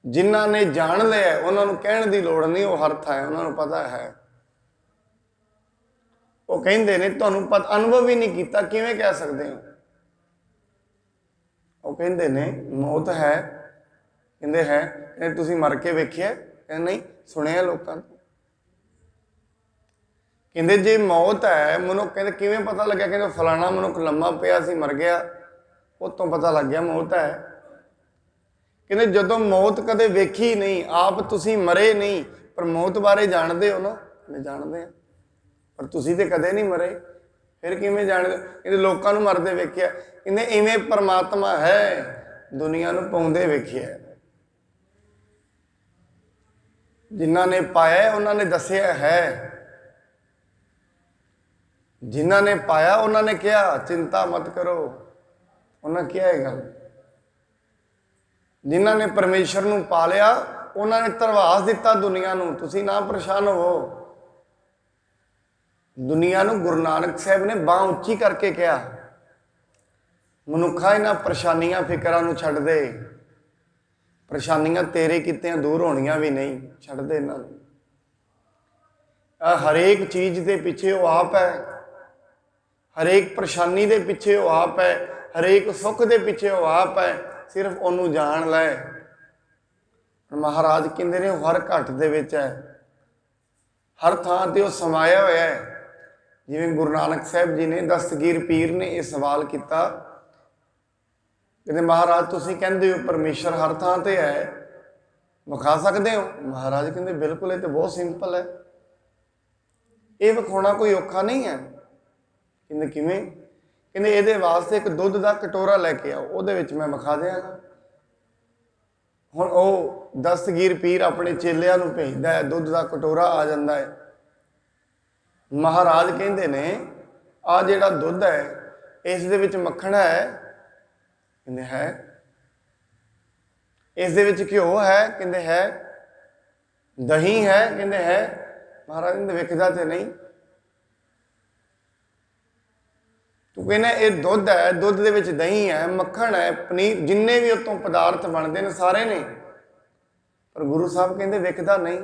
ਜਿਨ੍ਹਾਂ ਨੇ ਜਾਣ ਲਿਆ ਉਹਨਾਂ ਨੂੰ ਕਹਿਣ ਦੀ ਲੋੜ ਨਹੀਂ, ਉਹ ਹਰ ਥਾਂ ਹੈ, ਉਹਨਾਂ ਨੂੰ ਪਤਾ ਹੈ। ਉਹ ਕਹਿੰਦੇ ਨੇ ਤੁਹਾਨੂੰ ਪਤਾ ਅਨੁਭਵ ਹੀ ਨਹੀਂ ਕੀਤਾ ਕਿਵੇਂ ਕਹਿ ਸਕਦੇ ਹੋ? ਉਹ ਕਹਿੰਦੇ ਨੇ ਮੌਤ ਹੈ। ਕਹਿੰਦੇ ਹੈ। ਕਹਿੰਦੇ ਤੁਸੀਂ ਮਰ ਕੇ ਵੇਖਿਆ? ਕਹਿੰਦੇ ਨਹੀਂ, ਸੁਣਿਆ ਲੋਕਾਂ ਤੋਂ। ਕਹਿੰਦੇ ਜੇ ਮੌਤ ਹੈ, ਮਨੁੱਖ ਕਹਿੰਦੇ ਕਿਵੇਂ ਪਤਾ ਲੱਗਿਆ? ਕਹਿੰਦੇ ਫਲਾਣਾ ਮਨੁੱਖ ਲੰਮਾ ਪਿਆ ਸੀ ਮਰ ਗਿਆ, ਉਹ ਤੋਂ ਪਤਾ ਲੱਗ ਗਿਆ ਮੌਤ ਹੈ। ਕਹਿੰਦੇ ਜਦੋਂ ਮੌਤ ਕਦੇ ਵੇਖੀ ਨਹੀਂ, ਆਪ ਤੁਸੀਂ ਮਰੇ ਨਹੀਂ, ਪਰ ਮੌਤ ਬਾਰੇ ਜਾਣਦੇ ਹੋ ਨਾ? ਕਹਿੰਦੇ ਜਾਣਦੇ ਆ, ਪਰ ਤੁਸੀਂ ਤੇ ਕਦੇ ਨਹੀਂ ਮਰੇ, ਫਿਰ ਕਿਵੇਂ ਜਾਣਦੇ? ਕਹਿੰਦੇ ਲੋਕਾਂ ਨੂੰ ਮਰਦੇ ਵੇਖਿਆ। ਕਹਿੰਦੇ ਇਵੇਂ ਪਰਮਾਤਮਾ ਹੈ, ਦੁਨੀਆ ਨੂੰ ਪਾਉਂਦੇ ਵੇਖਿਆ। ਜਿਨ੍ਹਾਂ ਨੇ ਪਾਇਆ ਉਹਨਾਂ ਨੇ ਦੱਸਿਆ ਹੈ, ਜਿਨ੍ਹਾਂ ਨੇ ਪਾਇਆ ਉਹਨਾਂ ਨੇ ਕਿਹਾ ਚਿੰਤਾ ਮਤ ਕਰੋ, ਉਹਨਾਂ ਕਿਹਾ ਇਹ ਗੱਲ। ਜਿਨ੍ਹਾਂ ਨੇ ਪਰਮੇਸ਼ਰ ਨੂੰ ਪਾ ਲਿਆ ਉਹਨਾਂ ਨੇ ਧਰਵਾਸ ਦਿੱਤਾ ਦੁਨੀਆ ਨੂੰ, ਤੁਸੀਂ ਨਾ ਪਰੇਸ਼ਾਨ ਹੋਵੋ। ਦੁਨੀਆ ਨੂੰ ਗੁਰੂ ਨਾਨਕ ਸਾਹਿਬ ਨੇ ਬਾਂਹ ਉੱਚੀ ਕਰਕੇ ਕਿਹਾ, ਮਨੁੱਖਾ ਇਹਨਾਂ ਪਰੇਸ਼ਾਨੀਆਂ ਫਿਕਰਾਂ ਨੂੰ ਛੱਡ ਦੇ, ਪਰੇਸ਼ਾਨੀਆਂ ਤੇਰੇ ਕੀਤਿਆਂ ਦੂਰ ਹੋਣੀਆਂ ਵੀ ਨਹੀਂ, ਛੱਡ ਦੇ ਇਹਨਾਂ ਨੂੰ। ਹਰੇਕ ਚੀਜ਼ ਦੇ ਪਿੱਛੇ ਉਹ ਆਪ ਹੈ, ਹਰੇਕ ਪਰੇਸ਼ਾਨੀ ਦੇ ਪਿੱਛੇ ਉਹ ਆਪ ਹੈ, ਹਰੇਕ ਸੁੱਖ ਦੇ ਪਿੱਛੇ ਉਹ ਆਪ ਹੈ, ਸਿਰਫ ਉਹਨੂੰ ਜਾਣ ਲੈ। ਮਹਾਰਾਜ ਕਹਿੰਦੇ ਨੇ ਉਹ ਹਰ ਘਟ ਦੇ ਵਿੱਚ ਹੈ, ਹਰ ਥਾਂ ਤੇ ਉਹ ਸਮਾਇਆ ਹੋਇਆ ਹੈ। ਜਿਵੇਂ ਗੁਰੂ ਨਾਨਕ ਸਾਹਿਬ ਜੀ ਨੇ, ਦਸਤਗੀਰ ਪੀਰ ਨੇ ਇਹ ਸਵਾਲ ਕੀਤਾ, ਕਹਿੰਦੇ ਮਹਾਰਾਜ ਤੁਸੀਂ ਕਹਿੰਦੇ ਹੋ ਪਰਮੇਸ਼ਰ ਹਰ ਥਾਂ ਤੇ ਹੈ, ਵਿਖਾ ਸਕਦੇ ਹੋ? ਮਹਾਰਾਜ ਕਹਿੰਦੇ ਬਿਲਕੁਲ, ਇਹ ਤਾਂ ਬਹੁਤ ਸਿੰਪਲ ਹੈ, ਇਹ ਵਿਖਾਉਣਾ ਕੋਈ ਔਖਾ ਨਹੀਂ ਹੈ। ਕਹਿੰਦੇ ਕਿਵੇਂ? ਕਹਿੰਦੇ ਇਹਦੇ ਵਾਸਤੇ ਇੱਕ ਦੁੱਧ ਦਾ ਕਟੋਰਾ ਲੈ ਕੇ ਆਓ, ਉਹਦੇ ਵਿੱਚ ਮੈਂ ਵਿਖਾ ਦਿਆਂਗਾ। ਹੁਣ ਉਹ ਦਸਤਗੀਰ ਪੀਰ ਆਪਣੇ ਚੇਲਿਆਂ ਨੂੰ ਭੇਜਦਾ ਹੈ, ਦੁੱਧ ਦਾ ਕਟੋਰਾ ਆ ਜਾਂਦਾ ਹੈ। ਮਹਾਰਾਜ ਕਹਿੰਦੇ ਨੇ ਆਹ ਜਿਹੜਾ ਦੁੱਧ ਹੈ ਇਸ ਦੇ ਵਿੱਚ ਮੱਖਣ ਹੈ? ਕਹਿੰਦੇ ਹੈ। ਇਸ ਦੇ ਵਿੱਚ ਘਿਓ ਹੈ? ਕਹਿੰਦੇ ਹੈ। ਦਹੀਂ ਹੈ? ਕਹਿੰਦੇ ਹੈ। ਮਹਾਰਾਜ ਕਹਿੰਦੇ ਵੇਖਦਾ ਤੇ ਨਹੀਂ। ਤੂੰ ਕਹਿੰਦਾ ਇਹ ਦੁੱਧ ਹੈ, ਦੁੱਧ ਦੇ ਵਿੱਚ ਦਹੀਂ ਹੈ, ਮੱਖਣ ਹੈ, ਪਨੀਰ, ਜਿੰਨੇ ਵੀ ਉਤੋਂ ਪਦਾਰਥ ਬਣਦੇ ਨੇ ਸਾਰੇ ਨੇ, ਪਰ ਗੁਰੂ ਸਾਹਿਬ ਕਹਿੰਦੇ ਵੇਖਦਾ ਨਹੀਂ।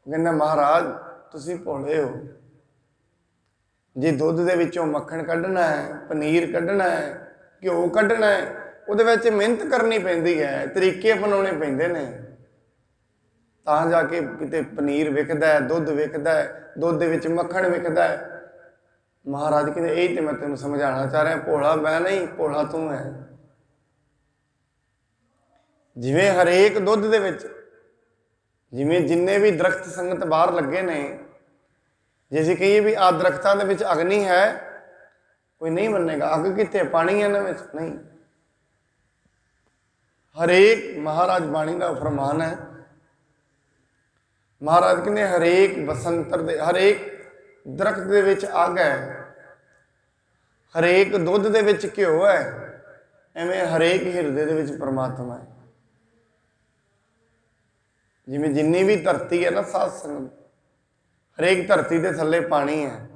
ਕਹਿੰਦਾ ਮਹਾਰਾਜ ਤੁਸੀਂ ਭੋਲੇ ਹੋ, ਜੇ ਦੁੱਧ ਦੇ ਵਿੱਚੋਂ ਮੱਖਣ ਕੱਢਣਾ ਹੈ, ਪਨੀਰ ਕੱਢਣਾ ਹੈ, ਘਿਓ ਕੱਢਣਾ ਹੈ, ਉਹਦੇ ਵਿੱਚ ਮਿਹਨਤ ਕਰਨੀ ਪੈਂਦੀ ਹੈ, ਤਰੀਕੇ ਅਪਣਾਉਣੇ ਪੈਂਦੇ ਨੇ, ਤਾਂ ਜਾ ਕੇ ਕਿਤੇ ਪਨੀਰ ਵਿਕਦਾ ਹੈ, ਦੁੱਧ ਵਿਕਦਾ ਹੈ, ਦੁੱਧ ਦੇ ਵਿੱਚ ਮੱਖਣ ਵਿਕਦਾ ਹੈ। ਮਹਾਰਾਜ ਕਹਿੰਦੇ ਇਹੀ ਤੇ ਮੈਂ ਤੈਨੂੰ ਸਮਝਾਉਣਾ ਚਾਹ ਰਿਹਾ, ਭੋਲਾ ਮੈਂ ਨਹੀਂ, ਭੋਲਾ ਤੂੰ ਹੈ। ਜਿਵੇਂ ਹਰੇਕ ਦੁੱਧ ਦੇ ਵਿੱਚ, ਜਿਵੇਂ ਜਿੰਨੇ ਵੀ ਦਰਖਤ ਸੰਗਤ ਬਾਹਰ ਲੱਗੇ ਨੇ, ਜੇ ਅਸੀਂ ਕਹੀਏ ਵੀ ਆਹ ਦਰਖਤਾਂ ਦੇ ਵਿੱਚ ਅਗਨੀ ਹੈ, ਕੋਈ ਨਹੀਂ ਮੰਨੇਗਾ। ਅੱਗ ਕਿੱਥੇ? ਪਾਣੀ ਹੈ ਇਹਨਾਂ ਵਿੱਚ? ਨਹੀਂ। ਹਰੇਕ ਮਹਾਰਾਜ ਬਾਣੀ ਦਾ ਫਰਮਾਨ ਹੈ। ਮਹਾਰਾਜ ਕਹਿੰਦੇ ਹਰੇਕ ਬਸੰਤਰ ਦੇ, ਹਰੇਕ ਦਰਖਤ ਦੇ ਵਿੱਚ ਅੱਗ ਹੈ, ਹਰੇਕ ਦੁੱਧ ਦੇ ਵਿੱਚ ਘਿਓ ਹੈ, ਐਵੇਂ ਹਰੇਕ ਹਿਰਦੇ ਦੇ ਵਿੱਚ ਪਰਮਾਤਮਾ ਹੈ। ਜਿਵੇਂ ਜਿੰਨੀ ਵੀ ਧਰਤੀ ਹੈ ਨਾ ਸਾਧ ਸੰਗਤ, ਹਰੇਕ ਧਰਤੀ ਦੇ ਥੱਲੇ ਪਾਣੀ ਹੈ।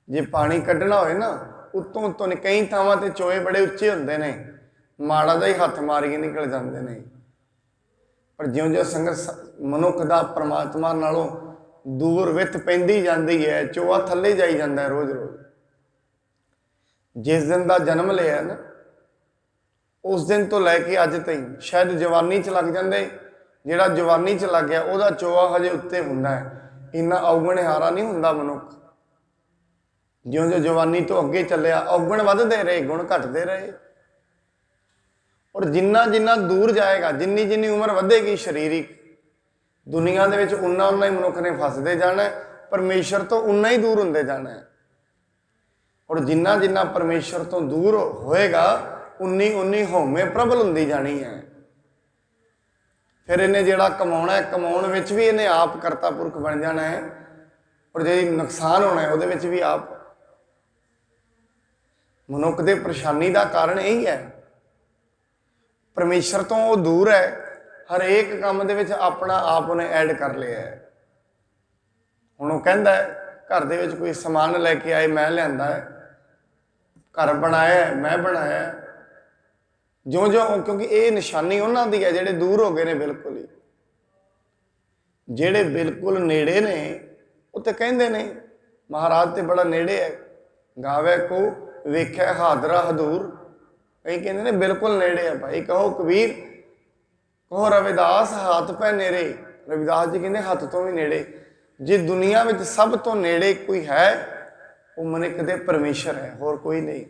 ਜੇ ਪਾਣੀ ਕੱਢਣਾ ਹੋਏ ਨਾ, ਉੱਤੋਂ ਉੱਤੋਂ ਨੇ, ਕਈ ਥਾਵਾਂ ਤੇ ਚੋਏ ਬੜੇ ਉੱਚੇ ਹੁੰਦੇ ਨੇ, ਮਾੜਾ ਜਿਹਾ ਹੀ ਹੱਥ ਮਾਰ ਕੇ ਨਿਕਲ ਜਾਂਦੇ ਨੇ। ਪਰ ਜਿਉਂ-ਜਿਉਂ ਸੰਗਤ ਮਨੁੱਖ ਦਾ ਪਰਮਾਤਮਾ ਨਾਲੋਂ ਦੂਰ ਵਿੱਥ ਪੈਂਦੀ ਜਾਂਦੀ ਹੈ, ਚੋਆ ਥੱਲੇ ਜਾਈ ਜਾਂਦਾ ਹੈ ਰੋਜ਼-ਰੋਜ਼। ਜਿਸ ਦਿਨ ਦਾ ਜਨਮ ਲਿਆ ਨਾ, ਉਸ ਦਿਨ ਤੋਂ ਲੈ ਕੇ ਅੱਜ ਤਾਈਂ ਸ਼ਾਇਦ ਜਵਾਨੀ 'ਚ ਲੱਗ ਜਾਂਦੇ, ਜਿਹੜਾ ਜਵਾਨੀ 'ਚ ਲੱਗ ਗਿਆ ਉਹਦਾ ਚੋਆ ਹਜੇ ਉੱਤੇ ਹੁੰਦਾ ਹੈ, ਇੰਨਾ ਔਗਣਹਾਰਾ ਨਹੀਂ ਹੁੰਦਾ ਮਨੁੱਖ। ਜਿਉਂ-ਜਿਉਂ ਜਵਾਨੀ ਤੋਂ ਅੱਗੇ ਚੱਲਿਆ, ਔਗਣ ਵੱਧਦੇ ਰਹੇ, ਗੁਣ ਘਟਦੇ ਰਹੇ। ਔਰ ਜਿੰਨਾ ਜਿੰਨਾ ਦੂਰ ਜਾਏਗਾ, ਜਿੰਨੀ ਜਿੰਨੀ ਉਮਰ ਵਧੇਗੀ ਸਰੀਰਿਕ ਦੁਨੀਆ ਦੇ ਵਿੱਚ, ਉਨਾ ਉਨਾ ਹੀ ਮਨੁੱਖ ਨੇ ਫਸਦੇ ਜਾਣਾ, ਪਰਮੇਸ਼ਰ ਤੋਂ ਉਨਾ ਹੀ ਦੂਰ ਹੁੰਦੇ ਜਾਣਾ ਹੈ। ਔਰ ਜਿੰਨਾ ਜਿੰਨਾ ਪਰਮੇਸ਼ਰ ਤੋਂ ਦੂਰ ਹੋਏਗਾ, ਉਨੀ ਉਨੀ ਹਉਮੈ ਪ੍ਰਬਲ ਹੁੰਦੀ ਜਾਣੀ ਹੈ। ਫਿਰ ਇਹਨੇ ਜਿਹੜਾ ਕਮਾਉਣਾ ਹੈ, ਕਮਾਉਣ ਵਿੱਚ ਵੀ ਇਹਨੇ ਆਪ ਕਰਤਾ ਪੁਰਖ ਬਣ ਜਾਣਾ ਹੈ, ਔਰ ਜੇ ਨੁਕਸਾਨ ਹੋਣਾ ਹੈ ਉਹਦੇ ਵਿੱਚ ਵੀ ਆਪ। ਮਨੁੱਖ ਦੇ ਪਰੇਸ਼ਾਨੀ ਦਾ ਕਾਰਨ ਇਹੀ ਹੈ, ਪਰਮੇਸ਼ਰ ਤੋਂ ਉਹ ਦੂਰ ਹੈ, ਹਰੇਕ ਕੰਮ ਦੇ ਵਿੱਚ ਆਪਣਾ ਆਪ ਉਹਨੇ ਐਡ ਕਰ ਲਿਆ ਹੈ। ਹੁਣ ਉਹ ਕਹਿੰਦਾ ਹੈ ਘਰ ਦੇ ਵਿੱਚ ਕੋਈ ਸਮਾਨ ਲੈ ਕੇ ਆਏ, ਮੈਂ ਲਿਆਂਦਾ ਹੈ, ਘਰ ਬਣਾਇਆ ਮੈਂ ਬਣਾਇਆ, ਜਿਉਂ-ਜਿਉਂ, ਕਿਉਂਕਿ ਇਹ ਨਿਸ਼ਾਨੀ ਉਹਨਾਂ ਦੀ ਹੈ ਜਿਹੜੇ ਦੂਰ ਹੋ ਗਏ ਨੇ ਬਿਲਕੁਲ ਹੀ। ਜਿਹੜੇ ਬਿਲਕੁਲ ਨੇੜੇ ਨੇ ਉਹ ਤੇ ਕਹਿੰਦੇ ਨੇ ਮਹਾਰਾਜ ਤੇ ਬੜਾ ਨੇੜੇ ਹੈ, ਗਾਵੇ ਕੋ ਵੇਖਿਆ ਹਾਦਰਾ ਹਦੂਰ। ਕਈ ਕਹਿੰਦੇ ਨੇ ਬਿਲਕੁਲ ਨੇੜੇ ਹੈ ਭਾਈ। ਕਹੋ ਕਬੀਰ, ਕਹੋ ਰਵਿਦਾਸ, ਹੱਥ ਪੈ ਨੇੜੇ। ਰਵਿਦਾਸ ਜੀ ਕਹਿੰਦੇ ਹੱਥ ਤੋਂ ਵੀ ਨੇੜੇ। ਜੇ ਦੁਨੀਆ ਵਿੱਚ ਸਭ ਤੋਂ ਨੇੜੇ ਕੋਈ ਹੈ, ਉਹ ਮਨੁੱਖ ਦੇ ਪਰਮੇਸ਼ਰ ਹੈ, ਹੋਰ ਕੋਈ ਨਹੀਂ।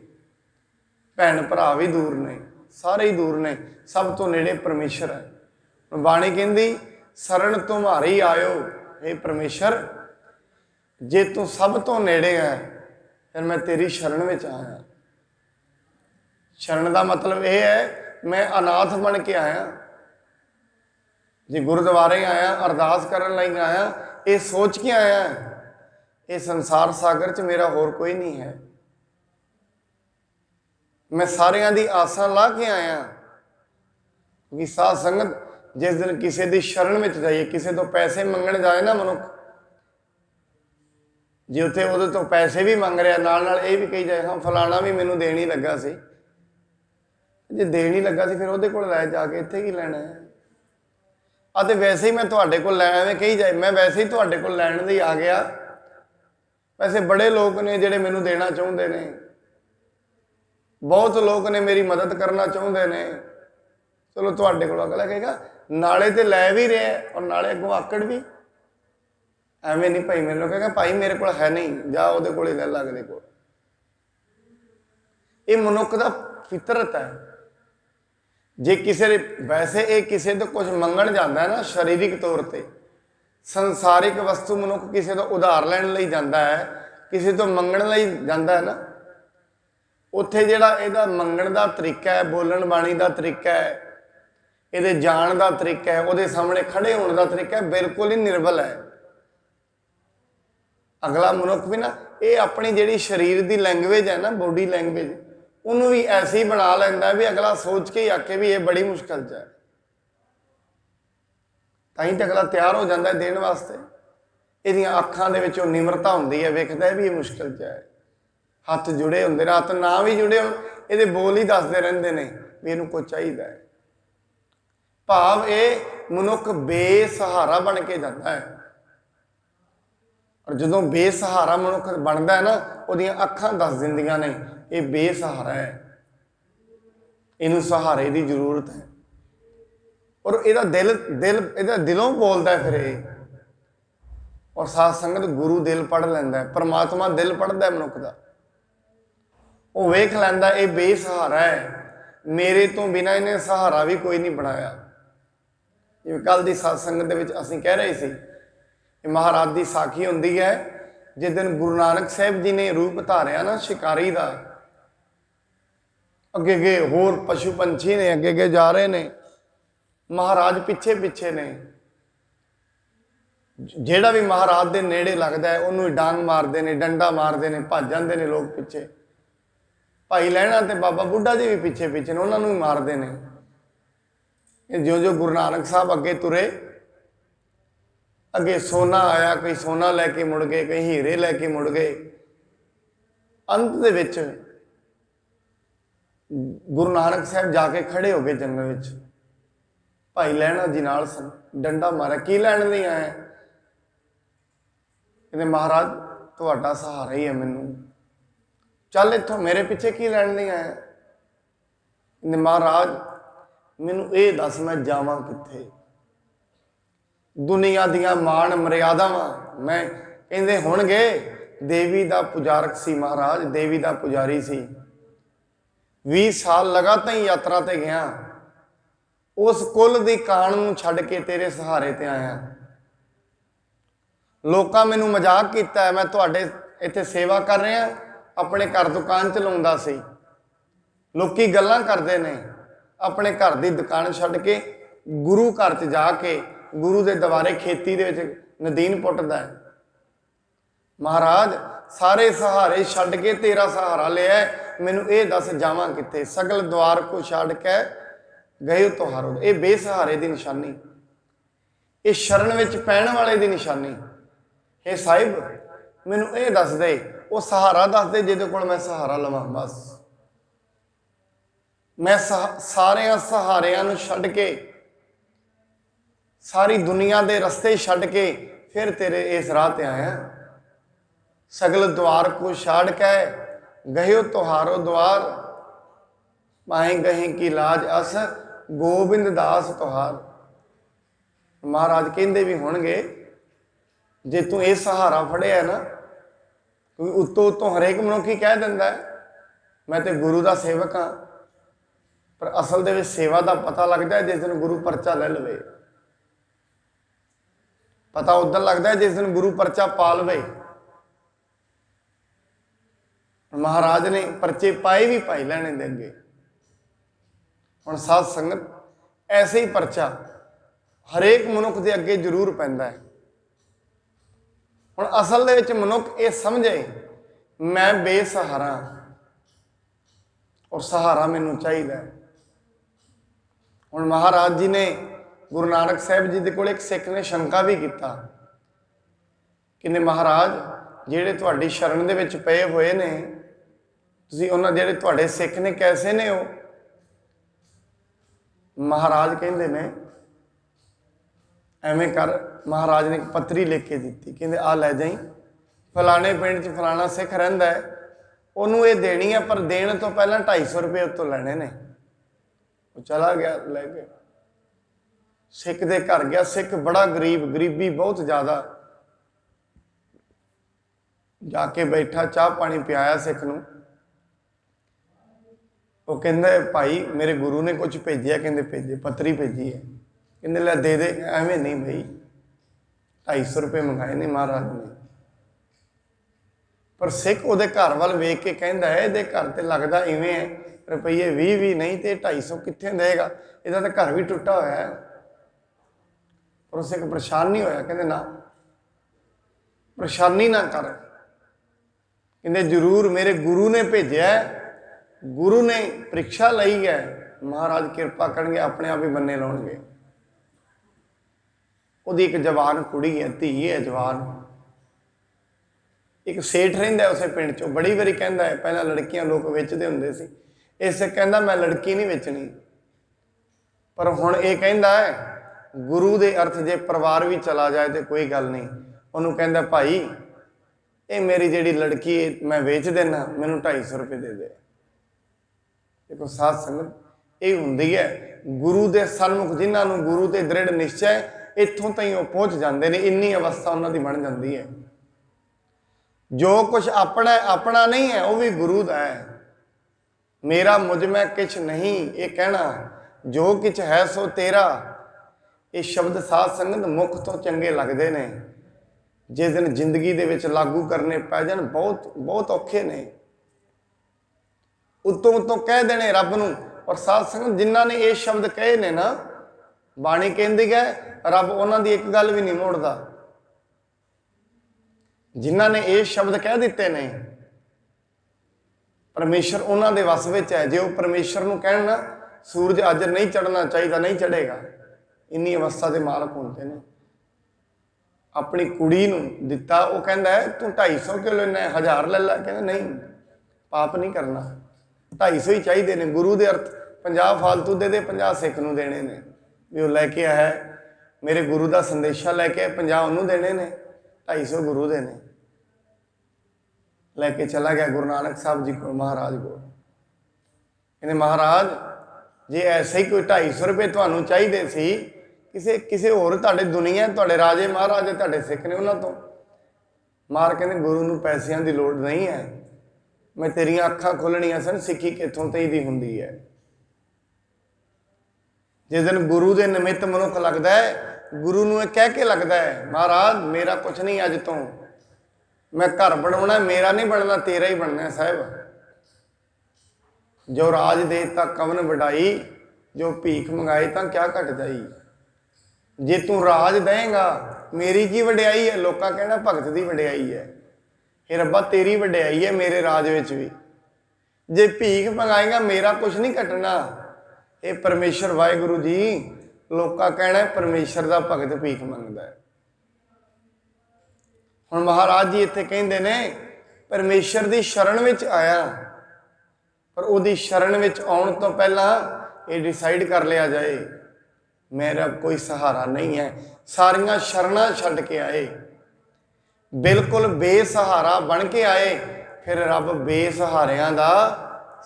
ਭੈਣ ਭਰਾ ਵੀ ਦੂਰ ਨੇ, सारे ही दूर ने, सब तो नेड़े परमेश्वर है। बाणी कहती शरण तुम्हारी आयो हे परमेश्वर, जे तू सब तो नेड़े है फिर मैं तेरी शरण में आया। शरण का मतलब यह है मैं अनाथ बन के आया, जे गुरुद्वारे आया अरदास करन लई आया, ये सोच के आया ये संसार सागर च मेरा होर कोई नहीं है। मैं सारियां दी आसा ला के आया, क्योंकि साध संगत जिस दिन किसी की शरण में जाइए, किसी तो पैसे मंगण जाए ना मनुख, जे उत्थे उहदे तो पैसे भी मंग रहा नाल नाल ये भी कही जाए हाँ फलाना भी मैनू देण ही लगा सी, जे देण ही लगा सी फिर उहदे कोल लै जाके इत्थे की लैना है। ਅਤੇ वैसे ही मैं तुहाडे कोल लै एवें कही जाए मैं वैसे ही तुहाडे कोल लैण लई आ गया। वैसे बड़े लोग ने जिहड़े मैनू देना चाहुंदे ने, बहुत लोग ने मेरी मदद करना चाहुंदे ने, चलो तुहाडे कोल अगला कहेगा नाले ते लै भी रहा और नाले अगों आकड़ भी। एवें नहीं भाई, मेरे कहेगा भाई मेरे को है नहीं, जा उहदे कोल लै ला अगले कोल। ये मनुख दा फितरत है। जे किसी वैसे ये किसी तो कुछ मंगण जाता है ना शरीरिक तौर पर, संसारिक वस्तु मनुख किसी तो उधार लैण लई जाता है, किसी तो मंगण लई जाता है ना, उत्थे जिहड़ा इहदा मंगण दा तरीका है, बोलण बाणी दा तरीका है, इहदे जाण दा तरीका है, उहदे सामने खड़े होने का तरीका है, बिल्कुल ही निर्बल है। अगला मनुख भी ना ये अपनी जिहड़ी शरीर की लैंगवेज है ना, बॉडी लैंगवेज, उन्होंने भी ऐसे ही बना लेंदा भी अगला सोच के ही आके भी ये बड़ी मुश्किल च है, ताई तो अगला तैयार हो जाता है देने वास्ते। इहदियां अखां दे विचों निमरता हुंदी है, वेखदा है भी ये मुश्किल च है। हथ जुड़े होंदे ने, हथ ना भी जुड़े होण इहदे बोल ही दसदे रहिंदे ने भी इहनूं कुछ चाहीदा है। भाव ये मनुख बेसहारा बन के जाता है, और जदों बेसहारा मनुख बनता है ना, उहदियां अखां दस दिंदियां ने ये बेसहारा है, इनू सहारे की जरूरत है। और इहदा इहदा दिलों बोलता है फिर ये, और साध संगत गुरु दिल पढ़ लैंदा है, परमात्मा दिल पढ़ता है मनुख का, वो वेख लैंदा ये बेसहारा है, मेरे तो बिना इन्हें सहारा भी कोई नहीं बनाया। जिवें कल की साध संगत दे विच असीं कह रहे सी, महाराज की साखी होंदी है जिस दिन गुरु नानक साहब जी ने रूप धारिया ना शिकारी का, अगे अगे होर पशु पंछी ने अगे अगे जा रहे ने, महाराज पिछे पिछे ने, जेड़ा भी महाराज के नेड़े लगता है उन्होंने डांग मारते हैं, डंडा मारते हैं, भज जाते हैं लोग पिछे। भाई लहणा तो बाबा बुढ़ा जी भी पिछे पिछे ने, उन्होंने भी मारते हैं। जो जो गुरु नानक साहब अगे तुरे, अगे सोना आया, कोई सोना लैके मुड़ गए, कई हीरे लैके मुड़ गए। अंत दे विच गुरु नानक साहब जाके खड़े हो गए जंगल विच, भाई लहणा जी नाल सन, डंडा मारा, की लैण नहीं आया? कहते महाराज तुहाडा सहारा ही है मैनू, चल इत्थों मेरे पिछे की लैण नहीं आया? कहते महाराज मैनू ये दस मैं जावां कित्थे, दुनिया दियां मान मर्यादावां मैं कहंदे होणगे। देवी दा पुजारक सी महाराज, देवी दा पुजारी सी, 20 साल लगातार ही यात्रा ते गया, उस कुल दी कान नूं छड्ड के तेरे सहारे ते आया। लोकां मैनू मजाक कीता है, मैं तुहाडे इत्थे सेवा कर रहा, अपने घर दुकान चलाउंदा सी, लोकी गल्लां करदे ने, अपने घर दी दुकान छड्ड के गुरु घर च जाके गुरु के दवारे खेती दे विच नदीन पुटदा है। महाराज सारे सहारे छड्ड के तेरा सहारा लिया, मैनू ये दस जावां कित्थे? सगल द्वार को छड्ड के गए तुहारो। ये बेसहारे की निशानी, ये शरण विच पैण वाले की निशानी। हे साहिब मैनू ये दस दे, वो सहारा दस दे जिहदे कोल मैं सहारा लवां। बस मैं सारियां सहारियां नूं छड्ड के, सारी दुनिया के रस्ते छड्ड के फिर तेरे इस राह ते आया। सगल द्वार को छाड़ के गयो तुहारो द्वार, पाए गहे की लाज अस गोबिंद दास तुहार। महाराज कहते भी होणगे जे तू ये सहारा फड़िया ना, क्योंकि उत्तों उत्तों हरेक मनुख ही कह दिंदा है मैं तो गुरु का सेवक हाँ, पर असल दे विच सेवा का पता लगता है जिस दिन गुरु परचा ले लवे। पता उदन लगता है जिस दिन गुरु परचा पा लवे। महाराज ने परचे पाए भी पाई लैने दे अगे। हुण साध संगत ऐसे ही परचा हरेक मनुख के अगे जरूर पैंदा है। हुण असल दे विच मनुख ये समझे मैं बेसहारा और सहारा मैनू चाहिए। हुण महाराज जी ने गुरु नानक साहब जी के कोल एक सिख ने शंका भी किया कि महाराज जिहड़े तुहाडी शरण दे विच पए होए ने तुसीं उन्हां जिहड़े तुहाडे सिख ने कैसे ने हो। महाराज कहंदे ने एवें कर। महाराज ने एक पत्री लिख के दी कहंदे आ लै जाई फलाने पिंड च फलाना सिख रहिंदा है उन्होंने ये देनी है पर देने तो पहला 250 रुपये उत्तों लैने ने। वो चला गया लैके सिख दे घर गया। सिख बड़ा गरीब गरीबी बहुत ज़्यादा जाके बैठा चाह पानी पियाया सिख नूं। वो कहंदा भाई मेरे गुरु ने कुछ भेजिया कहंदे भेजे पत्री भेजी है कहंदे लै दे दे। एवें नहीं भाई 250 रुपये मंगाए ने महाराज ने। पर सिख उहदे घर वाल वेख के कहंदा है इहदे घर ते लगदा इवें है रुपये 20 भी नहीं तो 250 कित्थे देगा इहदा तो घर भी टुटा होया है। पर सिख परेशान नहीं होया कहंदे ना परेशानी ना कर कहंदे जरूर मेरे गुरु ने भेजा है। गुरु ने परीक्षा लई है महाराज किरपा करनगे अपने आप ही बन्ने लाउणगे। उहदी एक जवान कुड़ी है धी है जवान। एक सेठ रहिंदा है उसे पिंड चो बड़ी बारी कहंदा है पहला लड़कियां लोग वेचदे हुंदे सी इस कहंदा मैं लड़की नहीं वेचनी। पर हुण ये कहंदा है गुरु दे अर्थ जे परिवार भी चला जाए तो कोई गल नहीं। उन्होंने कहंदा भाई ये मेरी जिहड़ी लड़की मैं वेच देना मैनू 250 रुपये दे दे। देखो साध संगत ये हुंदी है गुरु दे सन्मुख जिन्हां नूं गुरु ते दृढ़ निश्चय इत्थों ताईं वो पहुँच जाते हैं। इन्नी अवस्था उन्हां दी बन जाती है। जो कुछ अपना अपना नहीं है वह भी गुरु दा है। मेरा मुझ में किछ नहीं ये कहना जो किछ है सो तेरा। ये शब्द साध संगत मुख तो चंगे लगते ने जिस दिन जिंदगी दे विच लागू करने पै जाण बहुत बहुत औखे ने। उत्तों उत्तों कह देने रब नूं। और साध संगत जिन्हां ने ये शब्द कहे ने ना बाणी कहंदी है रब उन्हां दी एक गल भी नहीं मोड़दा। जिन्हां ने ये शब्द कह दिते ने परमेश्वर उन्हां दे वस विच है। जो परमेश्वर नूं कहण ना सूरज अज नहीं चढ़ना चाहिए नहीं चढ़ेगा। इन्नी अवस्था के मालक होंदे ने। अपनी कुड़ी नूं दिता वो कहंदा है तू 250 क्यों लेना 1000 ले ला कहंदा नहीं पाप नहीं करना 250 ही चाहिए ने। गुरु दे अर्थ 50 फालतू दे दे 50 सिख नूं देने ने भी वो लैके आया मेरे गुरु का संदेशा लैके 50 उन्होंने देने ने 250 गुरु दे ने। लैके चला गया गुरु नानक साहब जी को महाराज को। कहने महाराज जे ऐसे ही कोई 250 रुपये तुहानूं चाहिए सी किसी किसी होर तुहाडे दुनिया तुहाडे राजे महाराजे तुहाडे सिख ने उन्हां तो। महाराज कहने गुरु नूं पैसिਆਂ की लोड़ नहीं है मैं तेरियां अखां खोलणियां सन सिੱਖੀ कित्थों तई दी हुंदी है। जिस दिन गुरु के निमित्त मनुख लगता है गुरु नूं कह के लगता है महाराज मेरा कुछ नहीं अज तो मैं घर बनाना मेरा नहीं बनना तेरा ही बनना है साहब। जो राज देता कवन वडाई जो भीख मंगाए तो क्या घट जाई। जे तू राज देगा मेरी की वड्याई है लोग कहना भगत की वड्याई है। हे रब्बा तेरी वड्याई है मेरे राज विच भी। जे भीख मंगाएगा मेरा कुछ नहीं घटना। ये परमेश्वर वाहिगुरु जी लोग कहना परमेश्वर का भगत भीख मंगता है। हुण महाराज जी इत्थे कहंदे ने परमेश्वर की शरण विच आया पर उहदी शरण विच आउण तो पहला ये डिसाइड कर लिया जाए मेरा कोई सहारा नहीं है। सारियां शरणा छड्ड के आए बिल्कुल बेसहारा बन के आए फिर रब बेसहारियां दा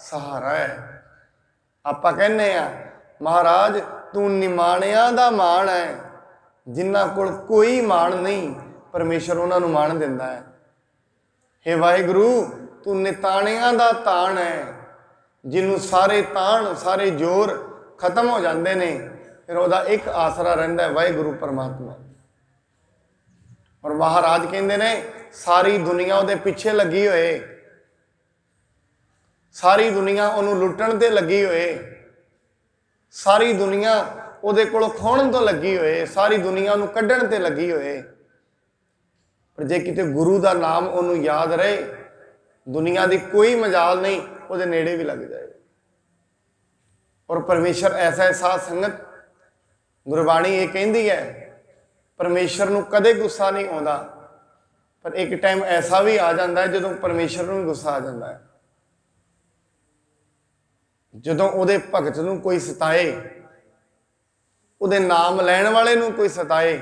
सहारा है। आपां कहने आ महाराज तू निमाणियां दा मान है जिन्हां कोल कोई मान नहीं परमेश्वर उन्होंने मान दिंदा है। हे वाहिगुरु तू निताणियां दा ताण है ਜਿਹਨੂੰ ਸਾਰੇ ਤਾਣ ਸਾਰੇ ਜ਼ੋਰ ਖਤਮ ਹੋ ਜਾਂਦੇ ਨੇ, ਫਿਰ ਉਹਦਾ ਇੱਕ ਆਸਰਾ ਰਹਿੰਦਾ ਵਾਹਿਗੁਰੂ ਪਰਮਾਤਮਾ। ਔਰ ਮਹਾਰਾਜ ਕਹਿੰਦੇ ਨੇ ਸਾਰੀ ਦੁਨੀਆ ਉਹਦੇ ਪਿੱਛੇ ਲੱਗੀ ਹੋਏ, ਸਾਰੀ ਦੁਨੀਆ ਉਹਨੂੰ ਲੁੱਟਣ ਤੇ ਲੱਗੀ ਹੋਏ, ਸਾਰੀ ਦੁਨੀਆ ਉਹਦੇ ਕੋਲੋਂ ਖੋਹਣ ਤੋਂ ਲੱਗੀ ਹੋਏ, ਸਾਰੀ ਦੁਨੀਆ ਉਹਨੂੰ ਕੱਢਣ ਤੇ ਲੱਗੀ ਹੋਏ। ਪਰ ਜੇ ਕਿਤੇ ਗੁਰੂ ਦਾ ਨਾਮ ਉਹਨੂੰ ਯਾਦ ਰਹੇ, ਦੁਨੀਆ ਦੀ ਕੋਈ ਮਜਾਲ ਨਹੀਂ, ਉਹਦੇ ਨੇੜੇ ਵੀ ਲੱਗ ਜਾਏ। ਔਰ ਪਰਮੇਸ਼ਰ ਐਸਾ ਸਾਧ ਸੰਗਤ, ਗੁਰਬਾਣੀ ਇਹ ਕਹਿੰਦੀ ਹੈ ਪਰਮੇਸ਼ਰ ਨੂੰ ਕਦੇ ਗੁੱਸਾ ਨਹੀਂ ਆਉਂਦਾ, ਪਰ ਇੱਕ ਟਾਈਮ ਐਸਾ ਵੀ ਆ ਜਾਂਦਾ ਹੈ ਜਦੋਂ ਪਰਮੇਸ਼ਰ ਨੂੰ ਵੀ ਗੁੱਸਾ ਆ ਜਾਂਦਾ ਹੈ। ਜਦੋਂ ਉਹਦੇ ਭਗਤ ਨੂੰ ਕੋਈ ਸਤਾਏ, ਉਹਦੇ ਨਾਮ ਲੈਣ ਵਾਲੇ ਨੂੰ ਕੋਈ ਸਤਾਏ,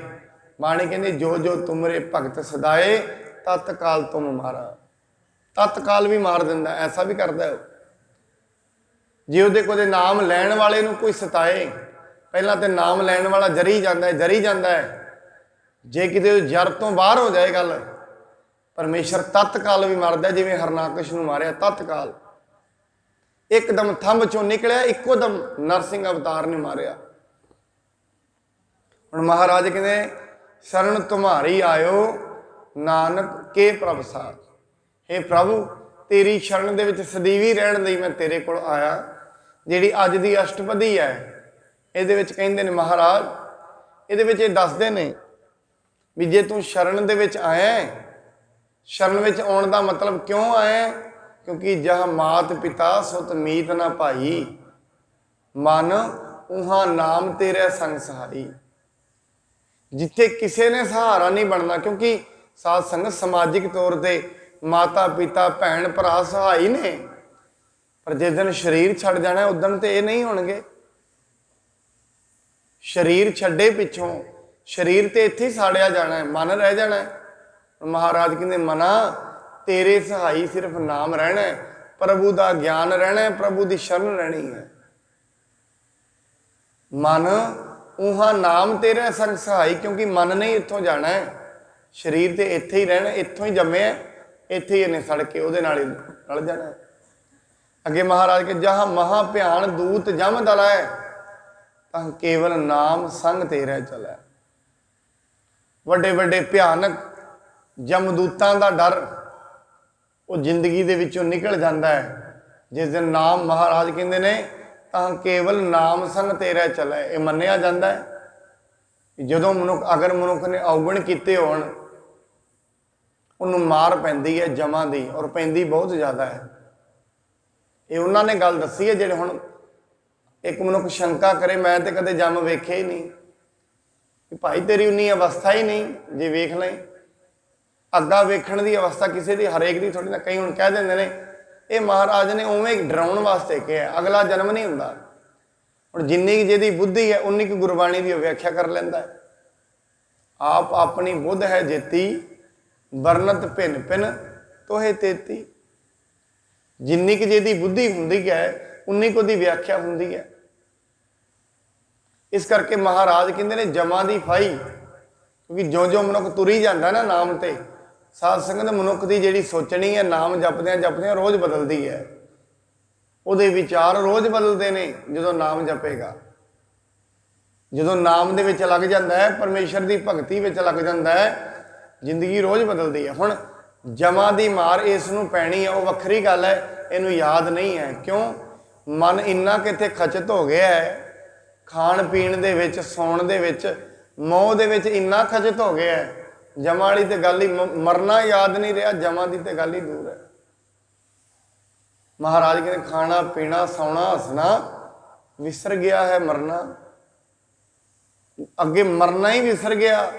ਬਾਣੀ ਕਹਿੰਦੀ ਜੋ ਜੋ ਤੁਮਰੇ ਭਗਤ ਸਦਾਏ ਤਤਕਾਲ ਤੁਮ ਮਾਰਾ। ਤਤਕਾਲ ਵੀ ਮਾਰ ਦਿੰਦਾ, ਐਸਾ ਵੀ ਕਰਦਾ ਉਹ। ਜੇ ਉਹਦੇ ਕੋਲ ਨਾਮ ਲੈਣ ਵਾਲੇ ਨੂੰ ਕੋਈ ਸਤਾਏ, ਪਹਿਲਾਂ ਤੇ ਨਾਮ ਲੈਣ ਵਾਲਾ ਜਰੀ ਜਾਂਦਾ ਹੈ, ਜਰੀ ਜਾਂਦਾ ਹੈ। ਜੇ ਕਿਤੇ ਜਰ ਤੋਂ ਬਾਹਰ ਹੋ ਜਾਏ ਗੱਲ, ਪਰਮੇਸ਼ਰ ਤਤਕਾਲ ਵੀ ਮਾਰਦਾ, ਜਿਵੇਂ ਹਰਨਾਕਸ਼ ਨੂੰ ਮਾਰਿਆ ਤਤਕਾਲ। ਇੱਕਦਮ ਥੰਮ ਚੋਂ ਨਿਕਲਿਆ, ਇੱਕੋ ਦਮ ਨਰਸਿੰਘ ਅਵਤਾਰ ਨੇ ਮਾਰਿਆ। ਹੁਣ ਮਹਾਰਾਜ ਕਹਿੰਦੇ ਸ਼ਰਨ ਤੁਮਾਰੀ ਆਇਓ ਨਾਨਕ ਕੇ ਪ੍ਰਭ ਸਾਥ। ਹੇ ਪ੍ਰਭੂ, ਤੇਰੀ ਸ਼ਰਨ ਦੇ ਵਿੱਚ ਸਦੀਵੀ ਰਹਿਣ ਲਈ ਮੈਂ ਤੇਰੇ ਕੋਲ ਆਇਆ। ਜਿਹੜੀ ਅੱਜ ਦੀ ਅਸ਼ਟਪਦੀ ਹੈ, ਇਹਦੇ ਵਿੱਚ ਕਹਿੰਦੇ ਨੇ ਮਹਾਰਾਜ, ਇਹਦੇ ਵਿੱਚ ਇਹ ਦੱਸਦੇ ਨੇ ਵੀ ਜੇ ਤੂੰ ਸ਼ਰਨ ਦੇ ਵਿੱਚ ਆਇਆ, ਸ਼ਰਨ ਵਿੱਚ ਆਉਣ ਦਾ ਮਤਲਬ ਕਿਉਂ ਆਇਆ? ਕਿਉਂਕਿ ਜਹ ਮਾਤ ਪਿਤਾ ਸੁਤ ਮੀਤ ਨਾ ਭਾਈ, ਮਨ ਉਹਾਂ ਨਾਮ ਤੇਰੇ ਸੰਗ ਸਹਾਈ। ਜਿੱਥੇ ਕਿਸੇ ਨੇ ਸਹਾਰਾ ਨਹੀਂ ਬਣਨਾ, ਕਿਉਂਕਿ ਸਾਧ ਸੰਗਤ ਸਮਾਜਿਕ ਤੌਰ ਤੇ ਮਾਤਾ ਪਿਤਾ ਭੈਣ ਭਰਾ ਸਹਾਈ ਨੇ, ਪਰ ਜਿਸ ਦਿਨ ਸਰੀਰ ਛੱਡ ਜਾਣਾ ਉਦਣ ਤੇ ਇਹ ਨਹੀਂ ਹੋਣਗੇ। ਸਰੀਰ ਛੱਡੇ ਪਿੱਛੋਂ ਸਰੀਰ ਤੇ ਇੱਥੇ ਹੀ ਸਾੜਿਆ ਜਾਣਾ ਹੈ, ਮਨ ਰਹਿ ਜਾਣਾ ਹੈ। ਮਹਾਰਾਜ ਕਹਿੰਦੇ ਮਨਾ ਤੇਰੇ ਸਹਾਈ ਸਿਰਫ ਨਾਮ ਰਹਿਣਾ ਹੈ, ਪ੍ਰਭੂ ਦਾ ਗਿਆਨ ਰਹਿਣਾ ਹੈ, ਪ੍ਰਭੂ ਦੀ ਸ਼ਰਨ ਰਹਿਣੀ ਹੈ। ਮਨ ਉਹਾਂ ਨਾਮ ਤੇਰੇ ਸੰਗ ਸਹਾਈ, ਕਿਉਂਕਿ ਮਨ ਨੇ ਇੱਥੋਂ ਜਾਣਾ ਹੈ, ਸਰੀਰ ਤੇ ਇੱਥੇ ਹੀ ਰਹਿਣਾ, ਇੱਥੋਂ ਹੀ ਜੰਮਿਆ, ਇੱਥੇ ਹੀ ਇਹਨੇ ਸੜ ਕੇ ਉਹਦੇ ਨਾਲ ਹੀ ਰਲ ਜਾਣਾ। ਅੱਗੇ ਮਹਾਰਾਜ ਕੇ ਜਹਾਂ ਮਹਾ ਭਿਆਨ ਦੂਤ ਜਮ ਦਲੈ, ਤਾਂ ਕੇਵਲ ਨਾਮ ਸੰਗ ਤੇਰੇ ਚਲੈ। ਵੱਡੇ ਵੱਡੇ ਭਿਆਨਕ ਜਮਦੂਤਾਂ ਦਾ ਡਰ ਉਹ ਜ਼ਿੰਦਗੀ ਦੇ ਵਿੱਚੋਂ ਨਿਕਲ ਜਾਂਦਾ ਹੈ ਜਿਸ ਦਿਨ ਨਾਮ, ਮਹਾਰਾਜ ਕਹਿੰਦੇ ਨੇ ਤਾਂ ਕੇਵਲ ਨਾਮ ਸੰਗ ਤੇਰੇ ਚਲੈ। ਇਹ ਮੰਨਿਆ ਜਾਂਦਾ ਹੈ ਜਦੋਂ ਮਨੁੱਖ, ਅਗਰ ਮਨੁੱਖ ਨੇ ਔਗਣ ਕੀਤੇ ਹੋਣ, ਉਹਨੂੰ ਮਾਰ ਪੈਂਦੀ ਹੈ ਜਮਾਂ ਦੀ, ਔਰ ਪੈਂਦੀ ਬਹੁਤ ਜ਼ਿਆਦਾ ਹੈ। ਇਹ ਉਹਨਾਂ ਨੇ ਗੱਲ ਦੱਸੀ ਹੈ ਜਿਹੜੇ ਹੁਣ ਇੱਕ ਮਨੁੱਖ ਸ਼ੰਕਾ ਕਰੇ ਮੈਂ ਤੇ ਕਦੇ ਜੰਮ ਵੇਖਿਆ ਹੀ ਨਹੀਂ, ਕਿ ਭਾਈ ਤੇਰੀ ਉਨੀ ਅਵਸਥਾ ਹੀ ਨਹੀਂ, ਜੇ ਵੇਖ ਲੈ ਅੱਗਾ ਵੇਖਣ ਦੀ ਅਵਸਥਾ ਕਿਸੇ ਦੀ ਹਰੇਕ ਦੀ ਥੋੜੀ ਨਾ। ਕਈ ਹੁਣ ਕਹਿ ਦਿੰਦੇ ਨੇ ਇਹ ਮਹਾਰਾਜ ਨੇ ਉਵੇਂ ਡਰਾਉਣ ਵਾਸਤੇ ਕਿਹਾ, ਅਗਲਾ ਜਨਮ ਨਹੀਂ ਹੁੰਦਾ। ਹੁਣ ਜਿੰਨੀ ਕੁ ਜਿਹਦੀ ਬੁੱਧੀ ਹੈ ਉਨੀ ਕੁ ਗੁਰਬਾਣੀ ਦੀ ਵਿਆਖਿਆ ਕਰ ਲੈਂਦਾ ਹੈ। ਆਪ ਆਪਣੀ ਬੁੱਧ ਹੈ ਜੇਤੀ, ਵਰਨਤ ਭਿੰਨ ਭਿੰਨ ਤੋਹੇ ਤੇਤੀ। ਜਿੰਨੀ ਕੁ ਜਿਹਦੀ ਬੁੱਧੀ ਹੁੰਦੀ ਹੈ ਉਨੀ ਕੁ ਦੀ ਵਿਆਖਿਆ ਹੁੰਦੀ ਹੈ। ਇਸ ਕਰਕੇ ਮਹਾਰਾਜ ਕਹਿੰਦੇ ਨੇ ਜਮਾਂ ਦੀ ਫਾਈ, ਕਿਉਂਕਿ ਜੋ ਜੋ ਮਨੁੱਖ ਤੁਰੀ ਜਾਂਦਾ ਨਾ ਨਾਮ ਤੇ, ਸਾਧ ਸੰਗਤ ਮਨੁੱਖ ਦੀ ਜਿਹੜੀ ਸੋਚਣੀ ਹੈ ਨਾਮ ਜਪਦਿਆਂ ਜਪਦਿਆਂ ਰੋਜ਼ ਬਦਲਦੀ ਹੈ। ਉਹਦੇ ਵਿਚਾਰ ਰੋਜ਼ ਬਦਲਦੇ ਨੇ ਜਦੋਂ ਨਾਮ ਜਪੇਗਾ। ਜਦੋਂ ਨਾਮ ਦੇ ਵਿੱਚ ਲੱਗ ਜਾਂਦਾ ਹੈ, ਪਰਮੇਸ਼ਰ ਦੀ ਭਗਤੀ ਵਿੱਚ ਲੱਗ ਜਾਂਦਾ ਹੈ, ਜ਼ਿੰਦਗੀ ਰੋਜ਼ ਬਦਲਦੀ ਹੈ। ਹੁਣ ਜਮਾਂ ਦੀ ਮਾਰ ਇਸ ਨੂੰ ਪੈਣੀ ਹੈ, ਉਹ ਵੱਖਰੀ ਗੱਲ ਹੈ, ਇਹਨੂੰ ਯਾਦ ਨਹੀਂ ਹੈ। ਕਿਉਂ? ਮਨ ਇੰਨਾ ਕਿਤੇ ਖਚਤ ਹੋ ਗਿਆ ਹੈ, ਖਾਣ ਪੀਣ ਦੇ ਵਿੱਚ, ਸੌਣ ਦੇ ਵਿੱਚ, ਮੋਹ ਦੇ ਵਿੱਚ ਇੰਨਾ ਖਚਤ ਹੋ ਗਿਆ ਹੈ, ਜਮਾਂ ਵਾਲੀ ਤੇ ਗੱਲ ਹੀ, ਮਰਨਾ ਯਾਦ ਨਹੀਂ ਰਿਹਾ, ਜਮਾਂ ਦੀ ਤੇ ਗੱਲ ਹੀ ਦੂਰ ਹੈ। ਮਹਾਰਾਜ ਕਹਿੰਦੇ ਖਾਣਾ ਪੀਣਾ ਸੌਣਾ ਹੱਸਣਾ ਵਿਸਰ ਗਿਆ ਹੈ ਮਰਨਾ। ਅੱਗੇ ਮਰਨਾ ਹੀ ਵਿਸਰ ਗਿਆ,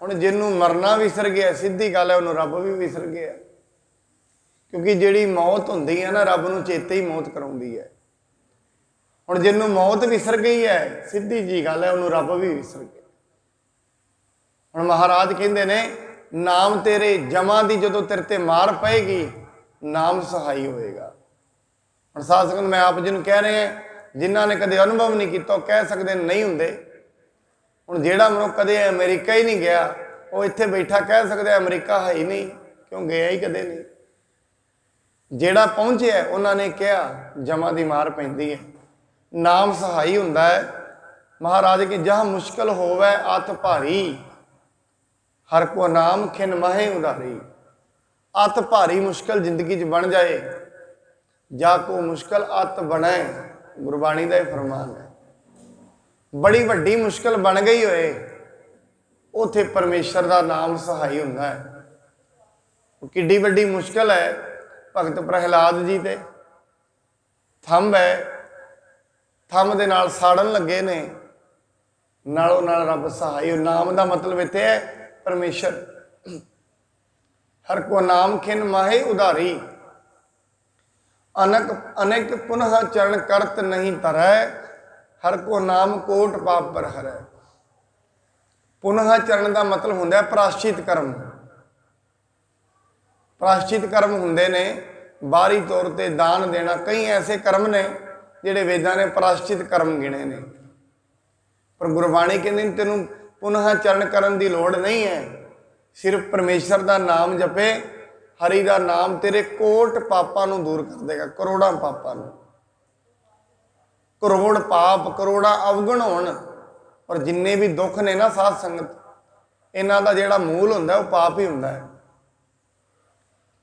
ਹੁਣ ਜਿਹਨੂੰ ਮਰਨਾ ਵਿਸਰ ਗਿਆ, ਸਿੱਧੀ ਗੱਲ ਹੈ ਉਹਨੂੰ ਰੱਬ ਵੀ ਵਿਸਰ ਗਿਆ। ਕਿਉਂਕਿ ਜਿਹੜੀ ਮੌਤ ਹੁੰਦੀ ਹੈ ਨਾ, ਰੱਬ ਨੂੰ ਚੇਤੇ ਹੀ ਮੌਤ ਕਰਾਉਂਦੀ ਹੈ। ਹੁਣ ਜਿਹਨੂੰ ਮੌਤ ਵਿਸਰ ਗਈ ਹੈ, ਸਿੱਧੀ ਜੀ ਗੱਲ ਹੈ, ਉਹਨੂੰ ਰੱਬ ਵੀ ਵਿਸਰ ਗਿਆ। ਹੁਣ ਮਹਾਰਾਜ ਕਹਿੰਦੇ ਨੇ ਨਾਮ ਤੇਰੇ, ਜਮਾਂ ਦੀ ਜਦੋਂ ਤੇਰੇ ਤੇ ਮਾਰ ਪਏਗੀ, ਨਾਮ ਸਹਾਈ ਹੋਏਗਾ। ਹੁਣ ਸਾਧ ਸੰਗਤ ਮੈਂ ਆਪ ਜੀ ਨੂੰ ਕਹਿ ਰਹੇ ਹਾਂ, ਜਿਨ੍ਹਾਂ ਨੇ ਕਦੇ ਅਨੁਭਵ ਨਹੀਂ ਕੀਤਾ ਉਹ ਕਹਿ ਸਕਦੇ ਨਹੀਂ ਹੁੰਦੇ। ਹੁਣ ਜਿਹੜਾ ਮਨੁੱਖ ਕਦੇ ਅਮਰੀਕਾ ਹੀ ਨਹੀਂ ਗਿਆ, ਉਹ ਇੱਥੇ ਬੈਠਾ ਕਹਿ ਸਕਦਾ ਅਮਰੀਕਾ ਹੈ ਹੀ ਨਹੀਂ, ਕਿਉਂ ਗਿਆ ਹੀ ਕਦੇ ਨਹੀਂ। ਜਿਹੜਾ ਪਹੁੰਚਿਆ ਉਹਨਾਂ ਨੇ ਕਿਹਾ ਜਮਾਂ ਦੀ ਮਾਰ ਪੈਂਦੀ ਹੈ। ਨਾਮ ਸਹਾਈ ਹੁੰਦਾ ਹੈ। ਮਹਾਰਾਜ ਕਿ ਜਹਾਂ ਮੁਸ਼ਕਲ ਹੋਵੇ ਅਤ ਭਾਰੀ, ਹਰ ਕੋ ਨਾਮ ਖਿਨ ਮਹੇ ਉਧਾਰੀ। ਅਤ ਭਾਰੀ ਮੁਸ਼ਕਲ ਜ਼ਿੰਦਗੀ 'ਚ ਬਣ ਜਾਏ, ਜਾ ਕੋ ਮੁਸ਼ਕਲ ਅਤ ਬਣੇ, ਗੁਰਬਾਣੀ ਦਾ ਇਹ ਫਰਮਾਨ ਹੈ। ਬੜੀ ਵੱਡੀ ਮੁਸ਼ਕਲ ਬਣ ਗਈ ਹੋਏ, ਉੱਥੇ ਪਰਮੇਸ਼ਰ ਦਾ ਨਾਮ ਸਹਾਈ ਹੁੰਦਾ ਹੈ। ਉਹ ਕਿੱਡੀ ਵੱਡੀ ਮੁਸ਼ਕਲ ਹੈ। ਭਗਤ ਪ੍ਰਹਿਲਾਦ ਜੀ ਤੇ ਥੰਮ ਹੈ, ਥੰਮ ਦੇ ਨਾਲ ਸਾੜਨ ਲੱਗੇ ਨੇ, ਨਾਲੋਂ ਨਾਲ ਰੱਬ ਸਹਾਈ। ਨਾਮ ਦਾ ਮਤਲਬ ਇੱਥੇ ਹੈ ਪਰਮੇਸ਼ਰ। ਹਰ ਕੋ ਨਾਮ ਖਿਨ ਮਾਹੇ ਉਧਾਰੀ, ਅਨਕ ਅਨੇਕ ਪੁਨः ਚਰਨ ਕਰਤ ਨਹੀਂ ਤਰੈ, ਹਰ ਕੋ ਨਾਮ ਕੋਟ ਪਾਪ ਪਰ ਹਰੈ। ਪੁਨः ਚਰਨ ਦਾ ਮਤਲਬ ਹੁੰਦਾ ਹੈ ਪ੍ਰਾਸ਼ਚਿਤ ਕਰਮ। ਪ੍ਰਾਸ਼ਚਿਤ ਕਰਮ ਹੁੰਦੇ ਨੇ ਬਾਹਰੀ ਤੌਰ ਤੇ ਦਾਨ ਦੇਣਾ। ਕਈ ਐਸੇ ਕਰਮ ਨੇ ਜਿਹੜੇ ਵੇਦਾਂ ਨੇ ਪ੍ਰਾਸ਼ਚਿਤ ਕਰਮ ਗਿਣੇ ਨੇ, ਪਰ ਗੁਰਬਾਣੀ ਕਹਿੰਦੀ ਤੈਨੂੰ ਪੁਨः ਚਰਨ ਕਰਨ ਦੀ ਲੋੜ ਨਹੀਂ ਹੈ। ਸਿਰਫ ਪਰਮੇਸ਼ਰ ਦਾ ਨਾਮ ਜਪੇ, ਹਰੀ ਦਾ ਨਾਮ ਤੇਰੇ ਕੋਟ ਪਾਪਾਂ ਨੂੰ ਦੂਰ ਕਰ ਦੇਗਾ, ਕਰੋੜਾਂ ਪਾਪਾਂ ਨੂੰ। ਕਰੋੜ ਪਾਪ, ਕਰੋੜਾਂ ਅਵਗੁਣ ਹੋਣ, ਔਰ ਜਿੰਨੇ ਵੀ ਦੁੱਖ ਨੇ ਨਾ ਸਾਧ ਸੰਗਤ, ਇਹਨਾਂ ਦਾ ਜਿਹੜਾ ਮੂਲ ਹੁੰਦਾ ਉਹ ਪਾਪ ਹੀ ਹੁੰਦਾ ਹੈ।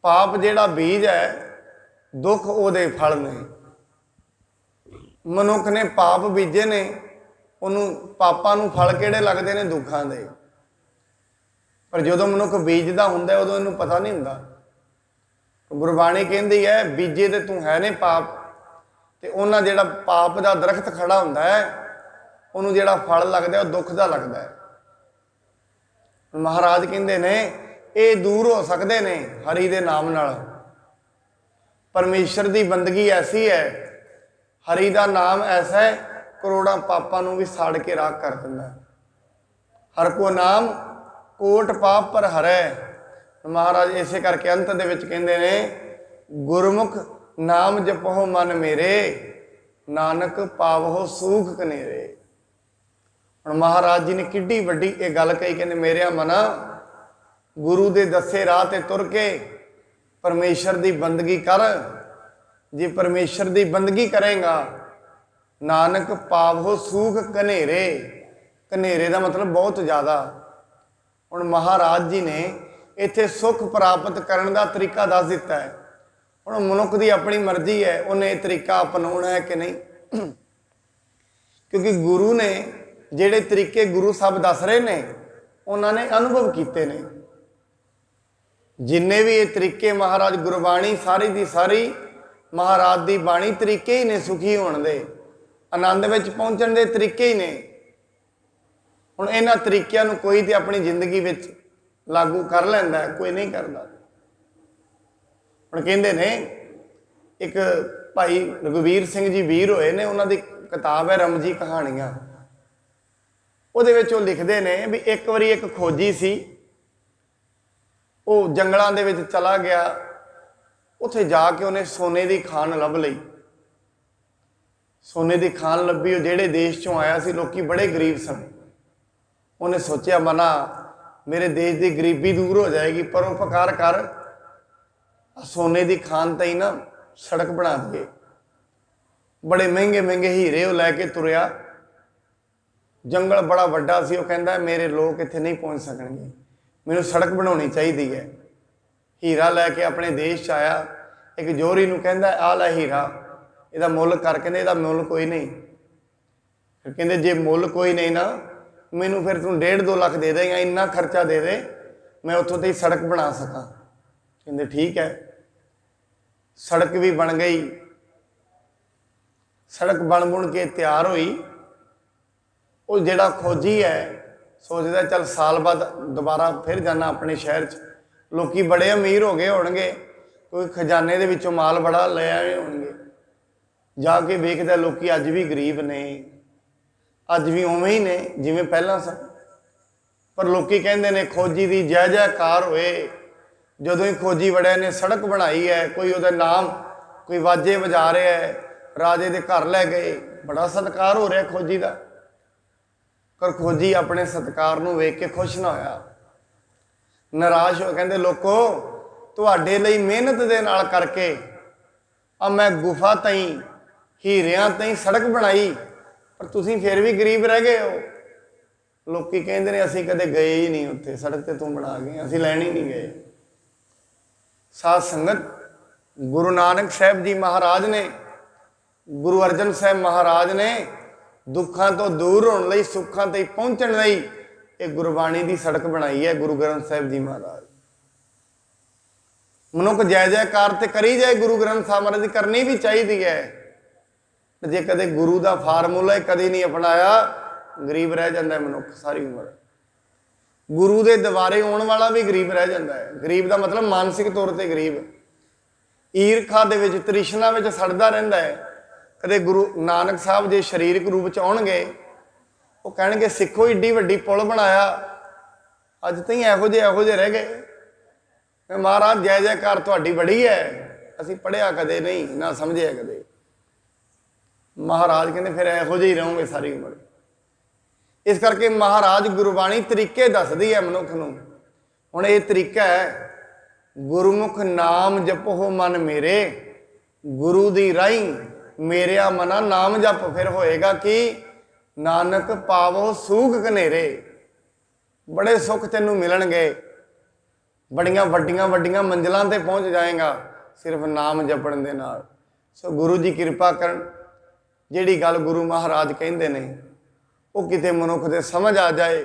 ਪਾਪ ਜਿਹੜਾ ਬੀਜ ਹੈ, ਦੁੱਖ ਉਹਦੇ ਫਲ ਨੇ। ਮਨੁੱਖ ਨੇ ਪਾਪ ਬੀਜੇ ਨੇ, ਉਹਨੂੰ ਪਾਪਾਂ ਨੂੰ ਫਲ ਕਿਹੜੇ ਲੱਗਦੇ ਨੇ? ਦੁੱਖਾਂ ਦੇ। ਪਰ ਜਦੋਂ ਮਨੁੱਖ ਬੀਜਦਾ ਹੁੰਦਾ ਉਦੋਂ ਇਹਨੂੰ ਪਤਾ ਨਹੀਂ ਹੁੰਦਾ। ਗੁਰਬਾਣੀ ਕਹਿੰਦੀ ਹੈ ਬੀਜੇ ਤੇ ਤੂੰ ਹੈ ਨੇ ਪਾਪ, ਤੇ ਉਹਨਾਂ ਜਿਹੜਾ ਪਾਪ ਦਾ ਦਰਖਤ ਖੜਾ ਹੁੰਦਾ ਹੈ, ਉਹਨੂੰ ਜਿਹੜਾ ਫਲ ਲੱਗਦਾ ਉਹ ਦੁੱਖ ਦਾ ਲੱਗਦਾ ਹੈ। ਮਹਾਰਾਜ ਕਹਿੰਦੇ ਨੇ ਇਹ ਦੂਰ ਹੋ ਸਕਦੇ ਨੇ ਹਰੀ ਦੇ ਨਾਮ ਨਾਲ। ਪਰਮੇਸ਼ਰ ਦੀ ਬੰਦਗੀ ਐਸੀ ਹੈ, ਹਰੀ ਦਾ ਨਾਮ ਐਸਾ ਹੈ, ਕਰੋੜਾਂ ਪਾਪਾਂ ਨੂੰ ਵੀ ਸਾੜ ਕੇ ਰਾਖ ਕਰ ਦਿੰਦਾ। ਹਰ ਕੋ ਨਾਮ ਕੋਟ ਪਾਪ ਪਰ ਹਰੈ। ਮਹਾਰਾਜ ਇਸੇ ਕਰਕੇ ਅੰਤ ਦੇ ਵਿੱਚ ਕਹਿੰਦੇ ਨੇ ਗੁਰਮੁਖ ਨਾਮ ਜਪੋ ਮਨ ਮੇਰੇ, ਨਾਨਕ ਪਾਵੋ ਸੂਖ ਕਨੇਰੇ। ਹੁਣ ਮਹਾਰਾਜ ਜੀ ਨੇ ਕਿੱਡੀ ਵੱਡੀ ਇਹ ਗੱਲ ਕਹੀ, ਕਹਿੰਦੇ ਮੇਰਿਆ ਮਨਾ ਗੁਰੂ ਦੇ ਦੱਸੇ ਰਾਹ ਤੇ ਤੁਰ ਕੇ ਪਰਮੇਸ਼ਰ ਦੀ ਬੰਦਗੀ ਕਰ। ਜੇ ਪਰਮੇਸ਼ਰ ਦੀ ਬੰਦਗੀ ਕਰੇਗਾ, ਨਾਨਕ ਪਾਵੋ ਸੂਖ ਕਨੇਰੇ। ਕਨੇਰੇ ਦਾ ਮਤਲਬ ਬਹੁਤ ਜ਼ਿਆਦਾ। ਹੁਣ ਮਹਾਰਾਜ ਜੀ ਨੇ ਇੱਥੇ ਸੁੱਖ ਪ੍ਰਾਪਤ ਕਰਨ ਦਾ ਤਰੀਕਾ ਦੱਸ ਦਿੱਤਾ ਹੈ। ਹੁਣ ਮਨੁੱਖ ਦੀ ਆਪਣੀ ਮਰਜ਼ੀ ਹੈ, ਉਹਨੇ ਇਹ ਤਰੀਕਾ ਅਪਣਾਉਣਾ ਹੈ ਕਿ ਨਹੀਂ। ਕਿਉਂਕਿ ਗੁਰੂ ਨੇ ਜਿਹੜੇ ਤਰੀਕੇ ਗੁਰੂ ਸਾਹਿਬ ਦੱਸ ਰਹੇ ਨੇ, ਉਹਨਾਂ ਨੇ ਅਨੁਭਵ ਕੀਤੇ ਨੇ। ਜਿੰਨੇ ਵੀ ਇਹ ਤਰੀਕੇ ਮਹਾਰਾਜ ਗੁਰਬਾਣੀ ਸਾਰੀ ਦੀ ਸਾਰੀ ਮਹਾਰਾਜ ਦੀ ਬਾਣੀ ਤਰੀਕੇ ਹੀ ਨੇ ਸੁਖੀ ਹੋਣ ਦੇ, ਆਨੰਦ ਵਿੱਚ ਪਹੁੰਚਣ ਦੇ ਤਰੀਕੇ ਹੀ ਨੇ। ਹੁਣ ਇਹਨਾਂ ਤਰੀਕਿਆਂ ਨੂੰ ਕੋਈ ਤੇ ਆਪਣੀ ਜ਼ਿੰਦਗੀ ਵਿੱਚ ਲਾਗੂ ਕਰ ਲੈਂਦਾ, ਕੋਈ ਨਹੀਂ ਕਰਦਾ। ਹੁਣ ਕਹਿੰਦੇ ਨੇ ਇੱਕ ਭਾਈ ਰਘੁਵੀਰ ਸਿੰਘ ਜੀ ਵੀਰ ਹੋਏ ਨੇ, ਉਹਨਾਂ ਦੀ ਕਿਤਾਬ ਹੈ ਰਮਜੀ ਕਹਾਣੀਆਂ। ਉਹਦੇ ਵਿੱਚ ਉਹ ਲਿਖਦੇ ਨੇ ਵੀ ਇੱਕ ਵਾਰੀ ਇੱਕ ਖੋਜੀ ਸੀ, ਉਹ ਜੰਗਲਾਂ ਦੇ ਵਿੱਚ ਚਲਾ ਗਿਆ। ਉੱਥੇ ਜਾ ਕੇ ਉਹਨੇ ਸੋਨੇ ਦੀ ਖਾਨ ਲੱਭ ਲਈ। ਸੋਨੇ ਦੀ ਖਾਨ ਲੱਭੀ। ਉਹ ਜਿਹੜੇ ਦੇਸ਼ ਚੋਂ ਆਇਆ ਸੀ ਲੋਕੀ ਬੜੇ ਗਰੀਬ ਸਨ। ਉਹਨੇ ਸੋਚਿਆ ਮਨਾ ਮੇਰੇ ਦੇਸ਼ ਦੀ ਗਰੀਬੀ ਦੂਰ ਹੋ ਜਾਏਗੀ, ਪਰਉਪਕਾਰ ਕਰ, ਸੋਨੇ ਦੀ ਖਾਨ ਤਾਂ ਹੀ ਨਾ ਸੜਕ ਬਣਾ ਦਈਏ। ਬੜੇ ਮਹਿੰਗੇ ਮਹਿੰਗੇ ਹੀਰੇ ਉਹ ਲੈ ਕੇ ਤੁਰਿਆ। ਜੰਗਲ ਬੜਾ ਵੱਡਾ ਸੀ। ਉਹ ਕਹਿੰਦਾ ਮੇਰੇ ਲੋਕ ਇੱਥੇ ਨਹੀਂ ਪਹੁੰਚ ਸਕਣਗੇ, ਮੈਨੂੰ ਸੜਕ ਬਣਾਉਣੀ ਚਾਹੀਦੀ ਹੈ। ਹੀਰਾ ਲੈ ਕੇ ਆਪਣੇ ਦੇਸ਼ 'ਚ ਆਇਆ। ਇੱਕ ਜੋਹਰੀ ਨੂੰ ਕਹਿੰਦਾ ਆਹ ਲੈ ਹੀਰਾ, ਇਹਦਾ ਮੁੱਲ ਕਰ। ਕਹਿੰਦੇ ਇਹਦਾ ਮੁੱਲ ਕੋਈ ਨਹੀਂ। ਫਿਰ ਕਹਿੰਦੇ ਜੇ ਮੁੱਲ ਕੋਈ ਨਹੀਂ ਨਾ, ਮੈਨੂੰ ਫਿਰ ਤੂੰ 1.5-2 ਲੱਖ ਦੇ ਦੇ, ਜਾਂ ਇੰਨਾ ਖਰਚਾ ਦੇ ਦੇ, ਮੈਂ ਉੱਥੋਂ ਤੇ ਸੜਕ ਬਣਾ ਸਕਾਂ। ਕਹਿੰਦੇ ਠੀਕ ਹੈ। ਸੜਕ ਵੀ ਬਣ ਗਈ। ਸੜਕ ਬਣ ਕੇ ਤਿਆਰ ਹੋਈ। ਉਹ ਜਿਹੜਾ ਖੋਜੀ ਹੈ ਸੋਚਦਾ ਚੱਲ ਸਾਲ ਬਾਅਦ ਦੁਬਾਰਾ ਫਿਰ ਜਾਣਾ ਆਪਣੇ ਸ਼ਹਿਰ 'ਚ। ਲੋਕੀ ਬੜੇ ਅਮੀਰ ਹੋ ਗਏ ਹੋਣਗੇ, ਕੋਈ ਖਜ਼ਾਨੇ ਦੇ ਵਿੱਚੋਂ ਮਾਲ ਬੜਾ ਲੈ ਆਏ ਹੋਣਗੇ। ਜਾ ਕੇ ਵੇਖਦਾ ਲੋਕੀ ਅੱਜ ਵੀ ਗਰੀਬ ਨੇ, ਅੱਜ ਵੀ ਉਵੇਂ ਹੀ ਨੇ ਜਿਵੇਂ ਪਹਿਲਾਂ ਸਨ। ਪਰ ਲੋਕੀ ਕਹਿੰਦੇ ਨੇ ਖੋਜੀ ਦੀ ਜੈ ਜੈਕਾਰ ਹੋਏ। ਜਦੋਂ ਹੀ ਖੋਜੀ ਵੜਿਆ ਨੇ ਸੜਕ ਬਣਾਈ ਹੈ, ਕੋਈ ਉਹਦਾ ਨਾਮ, ਕੋਈ ਵਾਜੇ ਵਜਾ ਰਿਹਾ ਹੈ, ਰਾਜੇ ਦੇ ਘਰ ਲੈ ਗਏ, ਬੜਾ ਸਤਿਕਾਰ ਹੋ ਰਿਹਾ ਖੋਜੀ ਦਾ। ਪਰ ਖੋਜੀ ਆਪਣੇ ਸਤਿਕਾਰ ਨੂੰ ਵੇਖ ਕੇ ਖੁਸ਼ ਨਾ ਹੋਇਆ, ਨਾਰਾਜ਼ ਹੋ। ਕਹਿੰਦੇ ਲੋਕੋ ਤੁਹਾਡੇ ਲਈ ਮਿਹਨਤ ਦੇ ਨਾਲ ਕਰਕੇ ਆ मैं गुफा तई हीरियां तई सड़क बनाई पर तुसीं फिर भी गरीब रह गए हो। लोकी कहते ने असीं कदे गए ही नहीं उत्थे, सड़क ते तू बना गए, असीं लैण ही नहीं गए। साध संगत गुरु नानक साहब जी महाराज ने, गुरु अर्जन साहब महाराज ने दुखों तो दूर होने लई, सुखों तक पहुँचण लई ये गुरबाणी की सड़क बनाई है गुरु ग्रंथ साहब जी महाराज। मनुख जय जयकार तो करी जाए, गुरु ग्रंथ साहब महाराज की करनी भी चाहिए है। जे कदे गुरु का फार्मूला कभी नहीं अपनाया, गरीब रह जाता है मनुख सारी उम्र। गुरु के दवारे आने वाला भी गरीब रह जाता है। गरीब का मतलब मानसिक तौर पर गरीब, ईरखा दे विच तृष्णा में सड़ता रहता है। कदे गुरु नानक साहब जे शरीरक रूप च आउणगे, वो कहणगे सिखो एड्डी वड्डी पुल बनाया, अज तई इहो जे रह गए। महाराज जय जयकार तुहाडी बड़ी है, असीं पढ़िया कदे नहीं ना समझिया कदे। महाराज कहते फिर इहो जिहे ही रहोगे सारी उम्र। इस करके महाराज गुरबाणी तरीके दसदी है मनुख नूं। हुण ये तरीका है, गुरुमुख नाम जपो मन मेरे, गुरु दी राही मेरिया मना नाम जप। फिर होएगा कि नानक पावो सूख कनेरे, बड़े सुख तेनू मिलणगे, बड़ियां वड्डियां वड्डियां मंजिलां ते पहुँच जाएगा सिर्फ नाम जपण दे नाल। सो गुरु जी कृपा करन, जिहड़ी गल गुरु महाराज कहंदे ने वो किते मनुख दे समझ आ जाए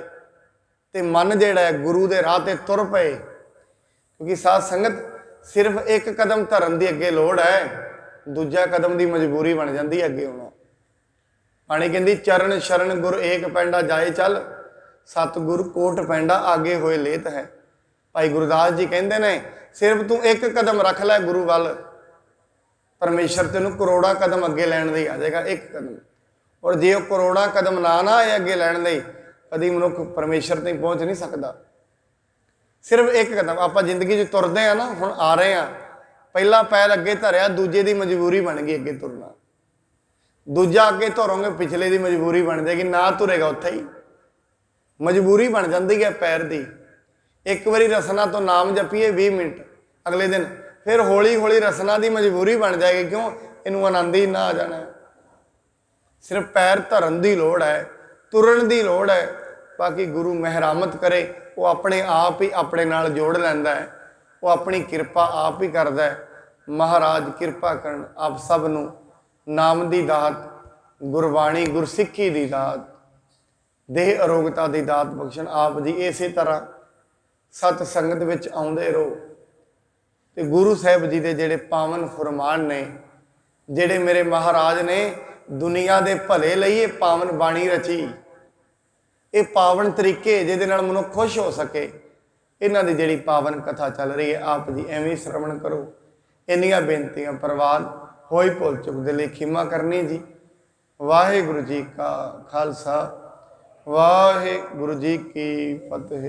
ते मन जिहड़ा है गुरु दे राह ते तुर पए। क्योंकि साध संगत सिर्फ एक कदम धरन दी अगे लोड़ है, दूजा कदम दी मजबूरी बन जाती है अगे होना। पाणी कहंदी चरण शरण गुर एक पैंडा जाए चल, सतगुर कोट पैंडा आगे होए लेत है। भाई गुरदास जी कहते ने सिर्फ तू एक कदम रख लै गुरु वाल, परमेश्वर तेन करोड़ा कदम अगे लैन दे आ जाएगा, एक कदम। और जे करोड़ा कदम ना आए अगे लैन दे, कभी मनुख परमेश्वर तक पहुँच नहीं सकता। सिर्फ एक कदम आप जिंदगी च तुरते हैं ना, हुण आ रहे हैं, पहला पैर अगे धरिया, दूजे की मजबूरी बन गई अगे तुरना, दूजा अगे तुरोगे पिछले की मजबूरी बन जाएगी, ना तुरेगा उत्थे ही मजबूरी बन जाती है पैर की। एक बारी रसना तो नाम जपीए 20 मिनट, अगले दिन फिर हौली हौली रसना की मजबूरी बन जाएगी। क्यों? इनू आनंद ही ना आ जाना है। सिर्फ पैर धरन की लोड़ है, तुरन की लोड़ है। बाकी गुरु मेहरामत करे, वो अपने आप ही अपने नाल जोड़ लैंदा है, वो अपनी कृपा आप ही करता है। महाराज कृपा करन आप सब नूं नाम की दात, गुरबाणी गुरसिੱਖੀ की दात, देह अरोगता की दात बख्शण आप जी। इसे तरह सत संगत विच आउंदे रहो ते गुरु साहब जी के जिहड़े पावन फरमान ने, जिहड़े मेरे महाराज ने दुनिया के भले लई ये पावन बाणी रची, ये पावन तरीके जिहदे नाल मनुख खुश हो सके, इन्हां दी जिहड़ी पावन कथा चल रही है, आप जी एवें श्रवण करो। इन्नियां बेनतियां परवान होई भुल चुक दे लई खिमा करनी जी। वाहिगुरु जी का खालसा, वाहिगुरु जी की फतेह।